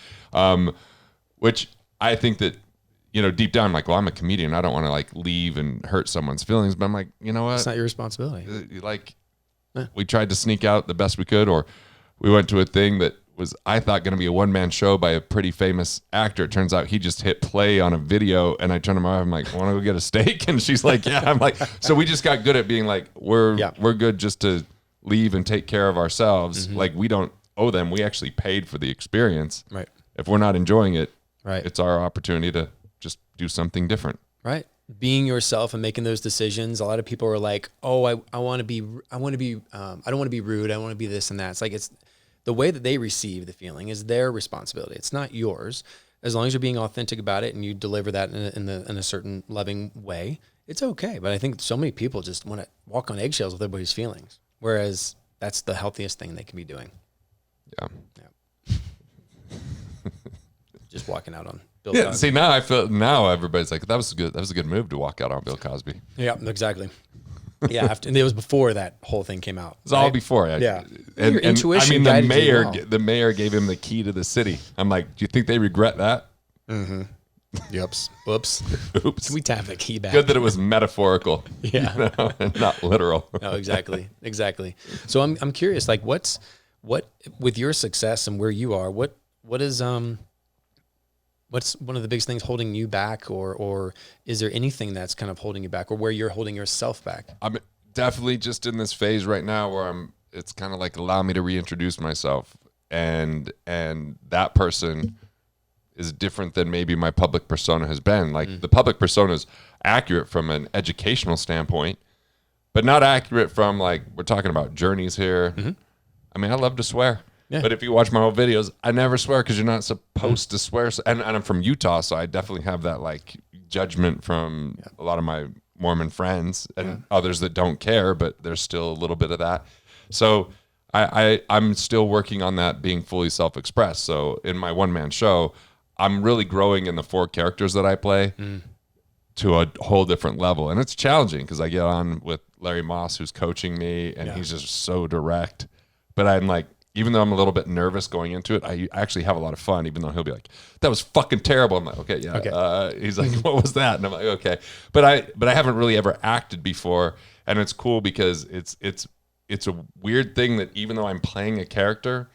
which I think that, deep down, I'm like, well, I'm a comedian. I don't want to like leave and hurt someone's feelings. But I'm like, you know what? It's not your responsibility. We tried to sneak out the best we could, or we went to a thing that was, I thought, going to be a one-man show by a pretty famous actor. It turns out he just hit play on a video, and I turned to my wife, I'm like, want to go get a steak? And she's like, yeah. I'm like, so we just got good at being like, we're good just to leave and take care of ourselves. Mm-hmm. Like, we don't owe them. We actually paid for the experience. Right. If we're not enjoying it, right, it's our opportunity to just do something different. Right. being yourself and making those decisions. A lot of people are like, oh, I want to be, I don't want to be rude. I want to be this and that. It's like, it's the way that they receive the feeling is their responsibility. It's not yours. As long as you're being authentic about it and you deliver that in a certain loving way, it's okay. But I think so many people just want to walk on eggshells with everybody's feelings. Whereas that's the healthiest thing they can be doing. Yeah. Just walking out on Bill Yeah. Cosby. See, now I feel, now everybody's like, that was good. That was a good move to walk out on Bill Cosby. Yeah, exactly. Yeah. And it was before that whole thing came out. It was all before. Yeah. And, Your intuition I mean, guided you well. the mayor gave him the key to the city. I'm like, do you think they regret that? Mm-hmm. Whoops. Oops. Can we tap the key back? Good that it was metaphorical. Yeah. You know, and not literal. No, exactly. So I'm curious, like what with your success and where you are, what is what's one of the biggest things holding you back, or is there anything that's kind of holding you back, or where you're holding yourself back? I'm definitely just in this phase right now where it's kind of like allow me to reintroduce myself, and that person is different than maybe my public persona has been. Like the public persona is accurate from an educational standpoint, but not accurate from like, we're talking about journeys here. Mm-hmm. I mean, I love to swear. Yeah. But if you watch my old videos, I never swear because you're not supposed to swear. And I'm from Utah, so I definitely have that like judgment from a lot of my Mormon friends and others that don't care, but there's still a little bit of that. So I'm still working on that being fully self-expressed. So in my one-man show, I'm really growing in the 4 characters that I play to a whole different level. And it's challenging because I get on with Larry Moss, who's coaching me, and he's just so direct. But I'm like, even though I'm a little bit nervous going into it, I actually have a lot of fun, even though he'll be like, that was fucking terrible. I'm like, okay, yeah. Okay. He's like, what was that? And I'm like, okay. But I haven't really ever acted before. And it's cool because it's a weird thing that even though I'm playing a character,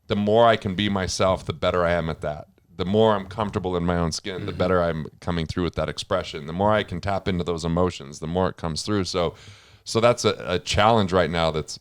the more I can be myself, the better I am at that. The more I'm comfortable in my own skin, the better I'm coming through with that expression. The more I can tap into those emotions, the more it comes through. So that's a challenge right now that's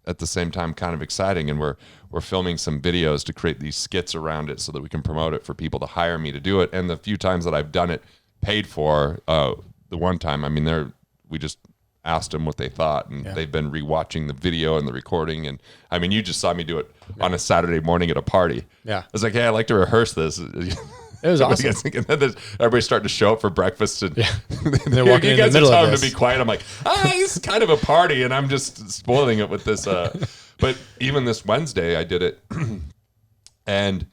at the same time kind of exciting, and we're filming some videos to create these skits around it so that we can promote it for people to hire me to do it. And the few times that I've done it paid for, the one time, I mean, we just asked them what they thought, and they've been rewatching the video and the recording. And I mean, you just saw me do it on a Saturday morning at a party. Yeah, I was like, hey, I'd like to rehearse this. It was awesome. And then everybody's starting to show up for breakfast, and they're walking in the middle of this. To be quiet. I'm like, it's kind of a party, and I'm just spoiling it with this. But even this Wednesday, I did it, and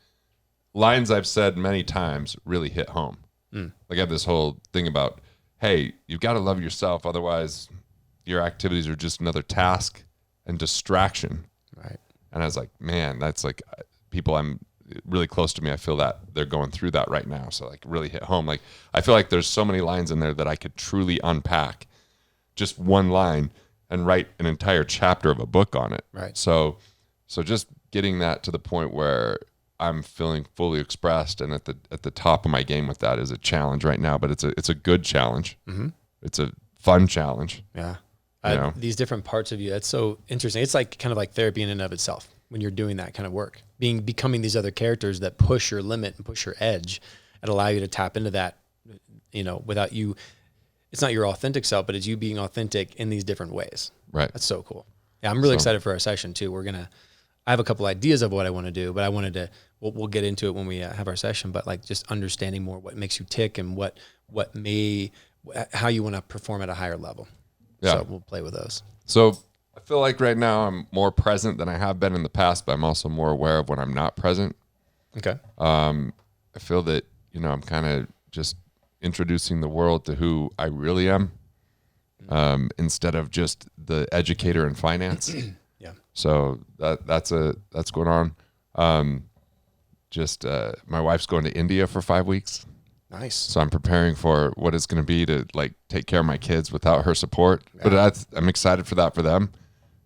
lines I've said many times really hit home. Like I have this whole thing about, hey, you've got to love yourself, otherwise your activities are just another task and distraction. Right. And I was like, man, that's like people I'm really close to me, I feel that they're going through that right now. So like really hit home. Like I feel like there's so many lines in there that I could truly unpack just one line and write an entire chapter of a book on it. Right. So just getting that to the point where I'm feeling fully expressed and at the top of my game with that is a challenge right now, but it's a good challenge. Mm-hmm. It's a fun challenge. Yeah. These different parts of you, that's so interesting. It's like kind of like therapy in and of itself when you're doing that kind of work, becoming these other characters that push your limit and push your edge and allow you to tap into that, without you. It's not your authentic self, but it's you being authentic in these different ways. Right. That's so cool. Yeah. I'm really excited for our session too. I have a couple ideas of what I want to do, but I wanted to, we'll get into it when we have our session, but like just understanding more what makes you tick and how you want to perform at a higher level. Yeah. So we'll play with those. So I feel like right now I'm more present than I have been in the past, but I'm also more aware of when I'm not present. Okay. I feel that, I'm kind of just introducing the world to who I really am, instead of just the educator in finance. Yeah. So that's going on. My wife's going to India for 5 weeks. Nice. So I'm preparing for what it's going to be to like take care of my kids without her support. Yeah. But I'm excited for that for them,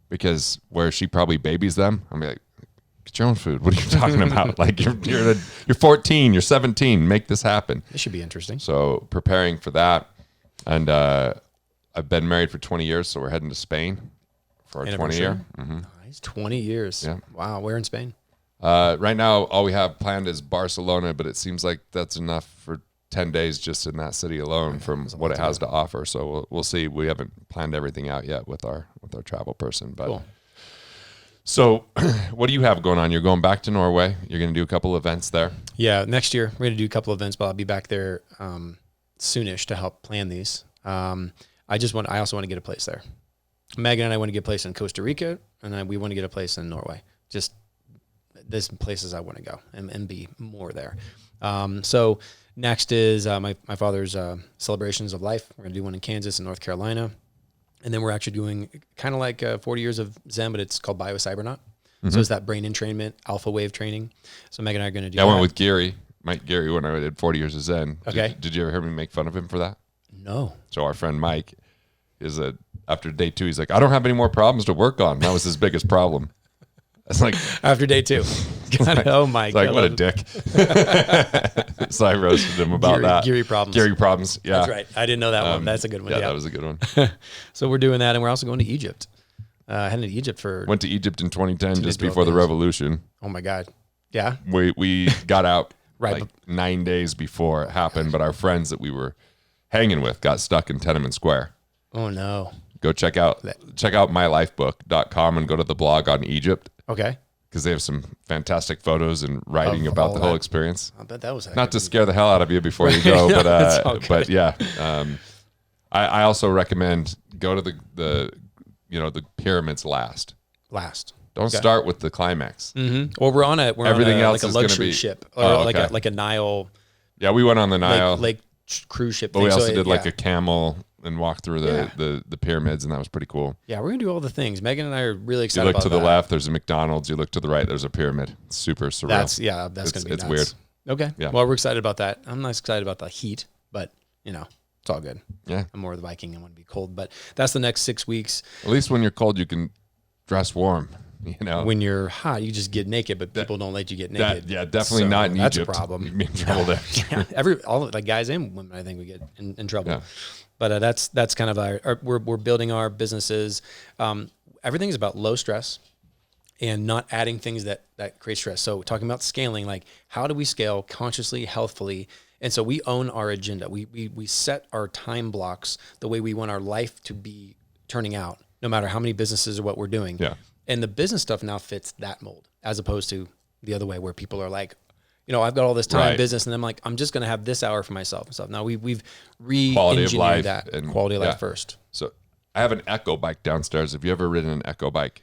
because where she probably babies them, I'm like, get your own food. What are you talking about? Like you're 14, you're 17, make this happen. This should be interesting. So preparing for that. And I've been married for 20 years, so we're heading to Spain for our 20 year. Mm-hmm. Nice. 20 years. Yeah. Wow. Where in Spain? Right now, all we have planned is Barcelona, but it seems like that's enough for 10 days just in that city alone from what it has to offer. So we'll see. We haven't planned everything out yet with our travel person, but cool. So what do you have going on? You're going back to Norway. You're going to do a couple events there. Yeah. Next year we're going to do a couple events, but I'll be back there soonish to help plan these. I also want to get a place there. Megan and I want to get a place in Costa Rica, and then we want to get a place in Norway. Just there's places I want to go and be more there. So next is my father's celebrations of life. We're going to do one in Kansas and North Carolina. And then we're actually doing kind of like 40 years of Zen, but it's called Bio-Cybernaut. Mm-hmm. So it's that brain entrainment, alpha wave training. So Megan and I are going to do that. I went with Mike Gary, when I did 40 years of Zen. Okay. Did you ever hear me make fun of him for that? No. So our friend Mike after day 2, he's like, I don't have any more problems to work on. That was his biggest problem. It's like after day 2. God, oh my God. Like, what a dick. So I roasted him about that. Gary problems. Yeah. That's right. I didn't know that one. That's a good one. Yeah, that was a good one. So we're doing that, and we're also going to Egypt. Heading to Egypt Went to Egypt in 2010, just before the revolution. Oh my God. Yeah. We got out right. like 9 days before it happened, but our friends that we were hanging with got stuck in Tiananmen Square. Oh no. Go check out mylifebook.com and go to the blog on Egypt. Okay. Because they have some fantastic photos and writing about the whole experience. I bet that was not to scare the hell out of you before you go, but yeah. I also recommend go to the pyramids last. Don't start with the climax. Mm-hmm. Or we're on everything else like a luxury ship, or like a Nile. Yeah, we went on the Nile lake cruise ship. But we also did like a camel and walk through the pyramids, and that was pretty cool. Yeah, we're gonna do all the things. Megan and I are really excited. You look to the left, there's a McDonald's. You look to the right, there's a pyramid. It's super surreal. That's gonna be nuts. Weird. Okay. Yeah. Well, we're excited about that. I'm not excited about the heat, but it's all good. Yeah. I'm more of the Viking. I want to be cold, but that's the next 6 weeks. At least when you're cold, you can dress warm. When you're hot, you just get naked, but people don't let you get naked. Definitely not in that's Egypt. That's a problem. You'd be in trouble there. All the guys and women, I think we get in trouble. Yeah. But that's kind of we're building our businesses. Everything's about low stress and not adding things that create stress. So talking about scaling, like how do we scale consciously, healthfully? And so we own our agenda. We set our time blocks the way we want our life to be turning out, no matter how many businesses or what we're doing. Yeah. And the business stuff now fits that mold, as opposed to the other way where people are like, I've got all this time in business, and I'm like, I'm just going to have this hour for myself and stuff. Now we've re-engineered that quality of life first. So I have an Echo bike downstairs. Have you ever ridden an Echo bike?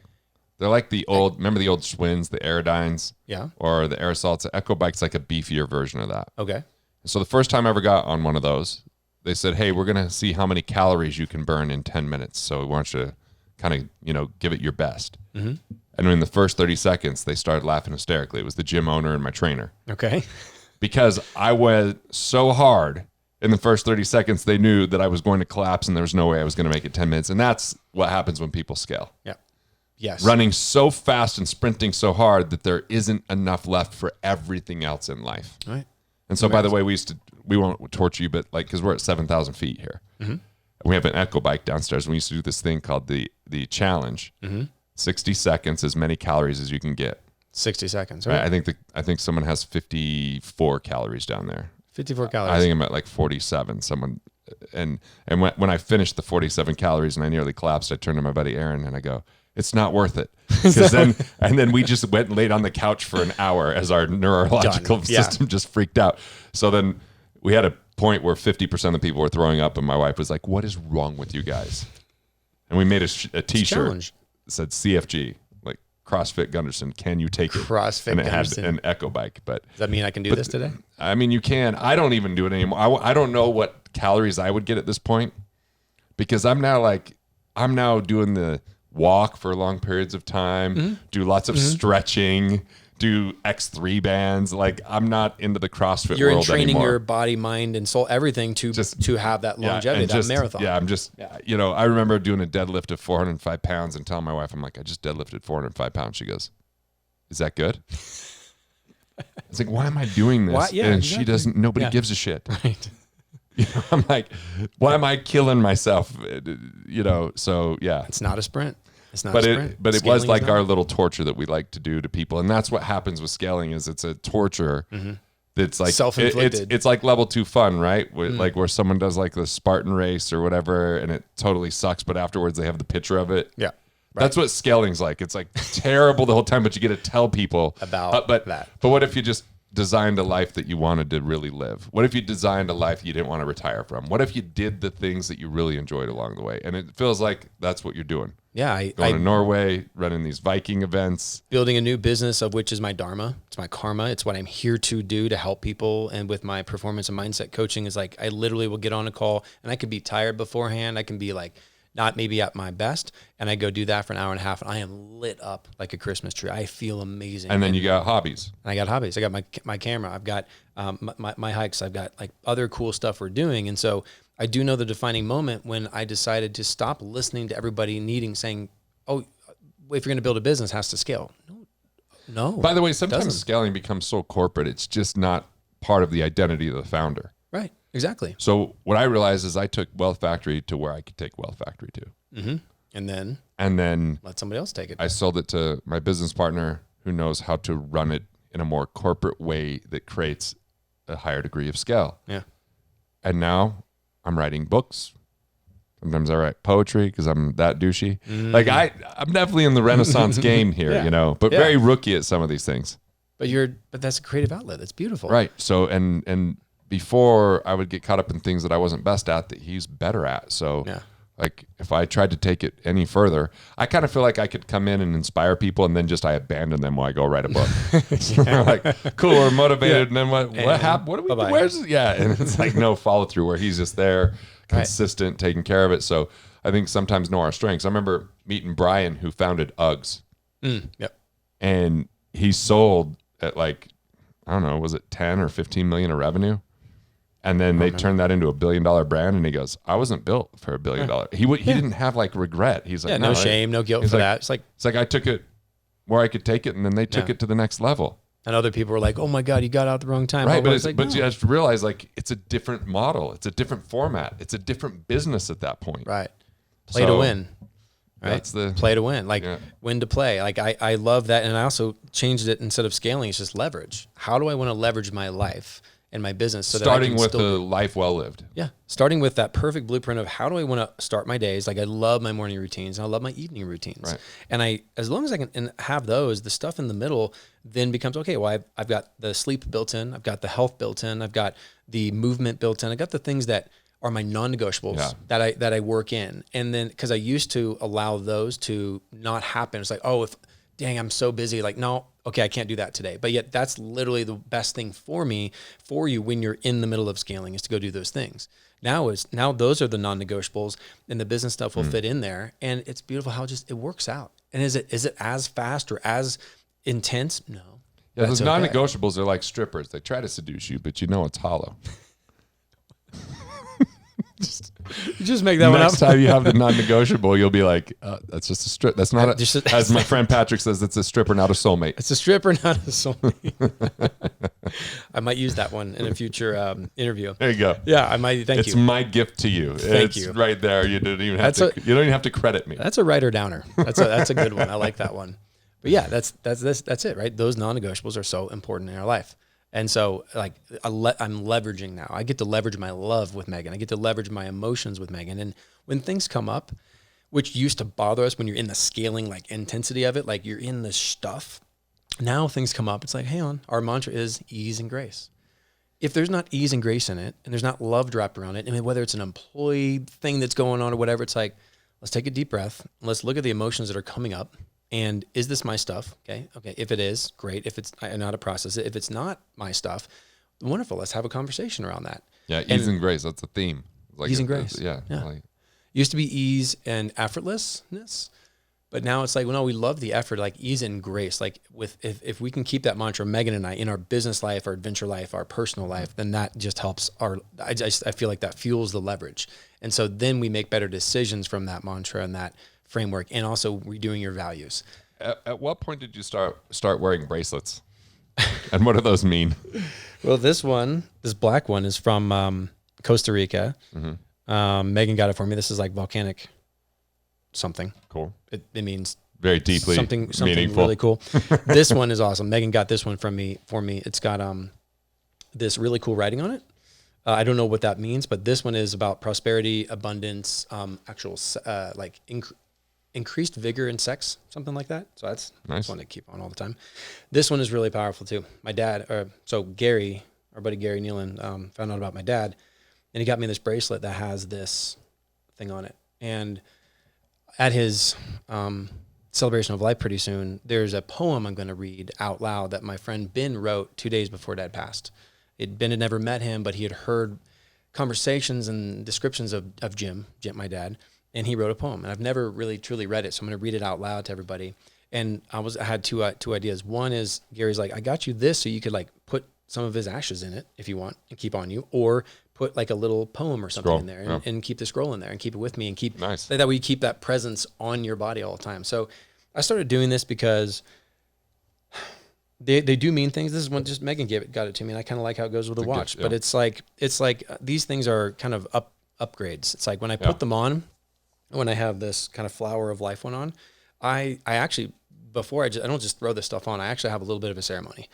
They're like remember the old Schwinn's, the Aerodynes? Yeah. Or the Aerosalts? The Echo bike's like a beefier version of that. Okay. So the first time I ever got on one of those, they said, hey, we're going to see how many calories you can burn in 10 minutes. So we want you to kind of, give it your best. Mm-hmm. And in the first 30 seconds, they started laughing hysterically. It was the gym owner and my trainer. Okay. Because I went so hard in the first 30 seconds, they knew that I was going to collapse and there was no way I was going to make it 10 minutes. And that's what happens when people scale. Yeah. Yes. Running so fast and sprinting so hard that there isn't enough left for everything else in life. Right. And so, by the way, we won't torture you, but because we're at 7,000 feet here. Mm-hmm. We have an Echo bike downstairs. We used to do this thing called the challenge. Mm-hmm. 60 seconds, as many calories as you can get. 60 seconds, right? I think someone has 54 calories down there. 54 calories. I think I'm at like 47. And when I finished the 47 calories and I nearly collapsed, I turned to my buddy Aaron and I go, "It's not worth it." And then we just went and laid on the couch for an hour as our neurological system just freaked out. So then we had a point where 50% of the people were throwing up, and my wife was like, "What is wrong with you guys?" And we made a T-shirt that said CFG, like CrossFit Gunderson. Can you take it? CrossFit and it Gunderson. had an Echo bike. But does that mean I can do this today? I mean, you can. I don't even do it anymore. I don't know what calories I would get at this point, because I'm now doing the walk for long periods of time, do lots of stretching, do X3 bands. Like, I'm not into the CrossFit world anymore. You're training your body, mind, and soul, everything to have that longevity, that marathon. Yeah, I remember doing a deadlift of 405 pounds and telling my wife, I'm like, I just deadlifted 405 pounds. She goes, "Is that good?" It's like, why am I doing this? Yeah, and exactly. she doesn't, nobody gives a shit. Right. I'm like, why am I killing myself? So yeah. It's not a sprint. It's not a sprint. But it was like our little torture that we like to do to people. And that's what happens with scaling, is it's a torture It's like self-inflicted. it's like level 2 fun, right? Like where someone does like the Spartan race or whatever, and it totally sucks, but afterwards they have the picture of it. Yeah, that's what scaling's like. It's like terrible the whole time, but you get to tell people about that. But what if you just designed a life that you wanted to really live? What if you designed a life you didn't want to retire from? What if you did the things that you really enjoyed along the way? And it feels like that's what you're doing. Yeah, Going to Norway, running these Viking events. Building a new business, of which is my dharma. It's my karma. It's what I'm here to do, to help people. And with my performance and mindset coaching, is like I literally will get on a call and I could be tired beforehand. I can be like not maybe at my best, and I go do that for an hour and a half, and I am lit up like a Christmas tree. I feel amazing. And then you got hobbies. And I got hobbies. I got my camera. I've got my hikes. I've got like other cool stuff we're doing. And so I do know the defining moment when I decided to stop listening to everybody saying, oh, if you're going to build a business, it has to scale. No. By the way, sometimes scaling becomes so corporate, it's just not part of the identity of the founder. Right. Exactly. So what I realized is I took Wealth Factory to where I could take Wealth Factory to. Mm-hmm. And then let somebody else take it. I sold it to my business partner who knows how to run it in a more corporate way that creates a higher degree of scale. Yeah. And now I'm writing books. Sometimes I write poetry because I'm that douchey. Like I'm definitely in the Renaissance game here, but very rookie at some of these things. But that's a creative outlet. That's beautiful. Right. So, and before I would get caught up in things that I wasn't best at that he's better at. So like if I tried to take it any further, I kind of feel like I could come in and inspire people and then I abandon them while I go write a book. Like, cool, we're motivated. And then what happened? What do we do? Where's it? Yeah. And it's like no follow through where he's just there, consistent, taking care of it. So I think sometimes know our strengths. I remember meeting Brian, who founded Uggs. Yep. And he sold at like, I don't know, was it 10 or 15 million of revenue? And then they turned that into $1 billion brand, and he goes, "I wasn't built for $1 billion." He didn't have like regret. He's like, no shame, no guilt for that. It's like I took it where I could take it, and then they took it to the next level. And other people were like, "Oh my God, you got out the wrong time." Right, but you have to realize like it's a different model, it's a different format, it's a different business at that point. Right, play to win. Right, that's the play to win, like win to play. Like I love that, and I also changed it. Instead of scaling, it's just leverage. How do I want to leverage my life and my business? So starting with the life well lived. Yeah. Starting with that perfect blueprint of how do I want to start my days? Like I love my morning routines and I love my evening routines. Right. And as long as I can have those, the stuff in the middle then becomes, okay, well, I've got the sleep built in. I've got the health built in. I've got the movement built in. I got the things that are my non-negotiables that I work in. And then, cause I used to allow those to not happen. It's like, oh, dang, I'm so busy. Like, no, okay, I can't do that today. But yet that's literally the best thing for you when you're in the middle of scaling is to go do those things. Now those are the non-negotiables and the business stuff will fit in there. And it's beautiful how it works out. And is it as fast or as intense? No. Yeah, those non-negotiables are like strippers. They try to seduce you, but you know it's hollow. You just make that one up. Next time you have the non-negotiable, you'll be like, that's just a strip. That's not as my friend Patrick says, it's a stripper, not a soulmate. It's a stripper, not a soulmate. I might use that one in a future interview. There you go. Yeah, I might. Thank you. It's my gift to you. Thank you. Right there. You don't even have to credit me. That's a writer downer. That's a good one. I like that one. But yeah, that's it, right? Those non-negotiables are so important in our life. And so like I'm leveraging now. I get to leverage my love with Megan. I get to leverage my emotions with Megan. And when things come up, which used to bother us when you're in the scaling, like intensity of it, like you're in this stuff. Now things come up. It's like, hang on, our mantra is ease and grace. If there's not ease and grace in it, and there's not love wrapped around it, I mean, whether it's an employee thing that's going on or whatever, it's like, let's take a deep breath. Let's look at the emotions that are coming up. And is this my stuff? Okay. If it is, great. If it's, I know how to process it. If it's not my stuff, wonderful. Let's have a conversation around that. Yeah, ease and grace. That's a theme. Like ease and grace. Yeah. Used to be ease and effortlessness, but now it's like, well, no, we love the effort, like ease and grace. Like if we can keep that mantra, Megan and I, in our business life, our adventure life, our personal life, then that just helps I feel like that fuels the leverage. And so then we make better decisions from that mantra and that framework, and also redoing your values. At what point did you start wearing bracelets? And what do those mean? Well, this black one is from Costa Rica. Mm-hmm. Megan got it for me. This is like volcanic something. Cool. It means very deeply something meaningful. Really cool. This one is awesome. Megan got this one for me. It's got this really cool writing on it. I don't know what that means, but this one is about prosperity, abundance, increased vigor in sex, something like that. So that's Nice. one to keep on all the time. This one is really powerful too. My dad, Gary, our buddy Gary Nealon, found out about my dad, and he got me this bracelet that has this thing on it. And at his celebration of life pretty soon, there's a poem I'm going to read out loud that my friend Ben wrote 2 days before Dad passed. Ben had never met him, but he had heard conversations and descriptions of Jim, my dad, and he wrote a poem. And I've never really truly read it, so I'm going to read it out loud to everybody. And I had two ideas. One is Gary's like, I got you this so you could like put some of his ashes in it if you want and keep on you, or put like a little poem or something in there and keep the scroll in there and keep it with me and keep nice. That way you keep that presence on your body all the time. So I started doing this because they do mean things. This is when just Megan got it to me, and I kind of like how it goes with the watch. But it's like these things are kind of upgrades. It's like when I put them on, when I have this kind of flower of life one on, I actually I don't just throw this stuff on. I actually have a little bit of a ceremony.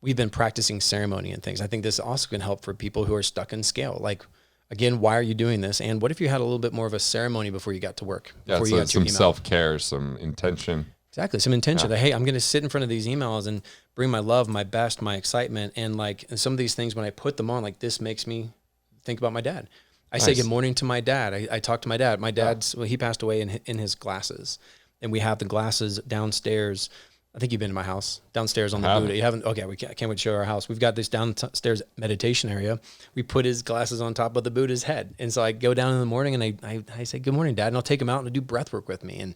We've been practicing ceremony and things. I think this also can help for people who are stuck in scale. Like, again, why are you doing this? And what if you had a little bit more of a ceremony before you got to work? Before you got some self-care, some intention. Exactly. Some intention that, hey, I'm going to sit in front of these emails and bring my love, my best, my excitement. And some of these things, when I put them on, like this makes me think about my dad. I say good morning to my dad. I talk to my dad. My dad's, he passed away in his glasses, and we have the glasses downstairs. I think you've been to my house downstairs on the Buddha. You haven't? Okay. I can't wait to show our house. We've got this downstairs meditation area. We put his glasses on top of the Buddha's head. And so I go down in the morning and I say, good morning, Dad. And I'll take him out and do breath work with me. And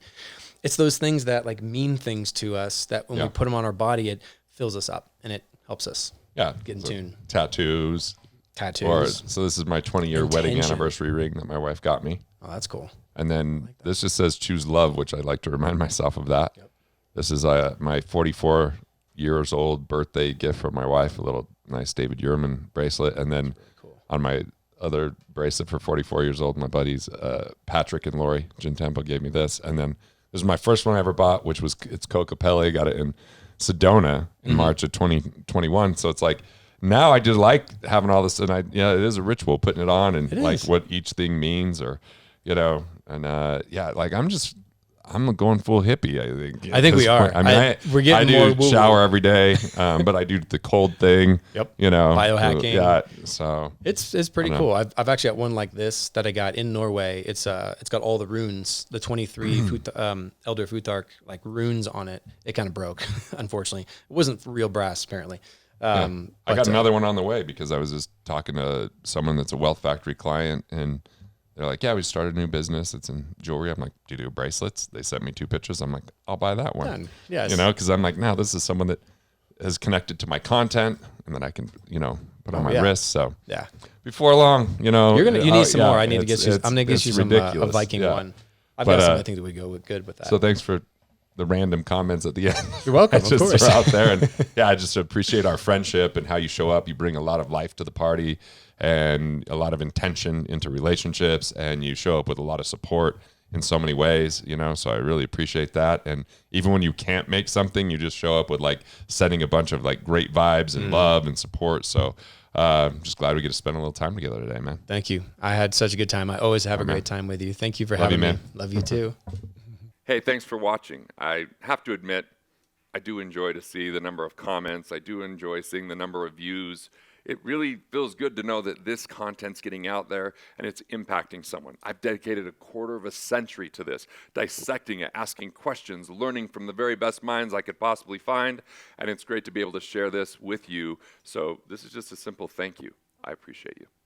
it's those things that like mean things to us that when we put them on our body, it fills us up and it helps us get in tune. Tattoos. So this is my 20-year wedding anniversary ring that my wife got me. Oh, that's cool. And then this just says choose love, which I like to remind myself of that. Yep. This is my 44 years old birthday gift from my wife, a little nice David Yurman bracelet. And then on my other bracelet for 44 years old, my buddies, Patrick and Lori Gentempo gave me this. And then this is my first one I ever bought, which it's Coca Pele. Got it in Sedona in March of 2021. So it's like, now I just like having all this, and it is a ritual putting it on and like what each thing means, or, and like I'm going full hippie. I think we are. We're getting I do more shower every day, but I do the cold thing. Yep. Biohacking. Yeah. So it's pretty cool. I've actually got one like this that I got in Norway. It's got all the runes, the 23 Elder Futhark like runes on it. It kind of broke, unfortunately. It wasn't real brass apparently. I got another one on the way because I was just talking to someone that's a Wealth Factory client, and they're like, yeah, we started a new business. It's in jewelry. I'm like, do you do bracelets? They sent me 2 pictures. I'm like, I'll buy that one. Yes. Because I'm like, now this is someone that has connected to my content and that I can, put on my wrist. So before long, you need some more. I need to get you. I'm going to get you some a Viking one. I've got some I think that would go good with that. So thanks for the random comments at the end. You're welcome. Of course. Throw out there, and I just appreciate our friendship and how you show up. You bring a lot of life to the party and a lot of intention into relationships, and you show up with a lot of support in so many ways, so I really appreciate that. And even when you can't make something, you just show up with like setting a bunch of like great vibes and love and support. So just glad we get to spend a little time together today, man. Thank you. I had such a good time. I always have a great time with you. Thank you for having me. Love you too. Hey, thanks for watching. I have to admit, I do enjoy to see the number of comments. I do enjoy seeing the number of views. It really feels good to know that this content's getting out there and it's impacting someone. I've dedicated a quarter of a century to this, dissecting it, asking questions, learning from the very best minds I could possibly find, and it's great to be able to share this with you. So this is just a simple thank you. I appreciate you.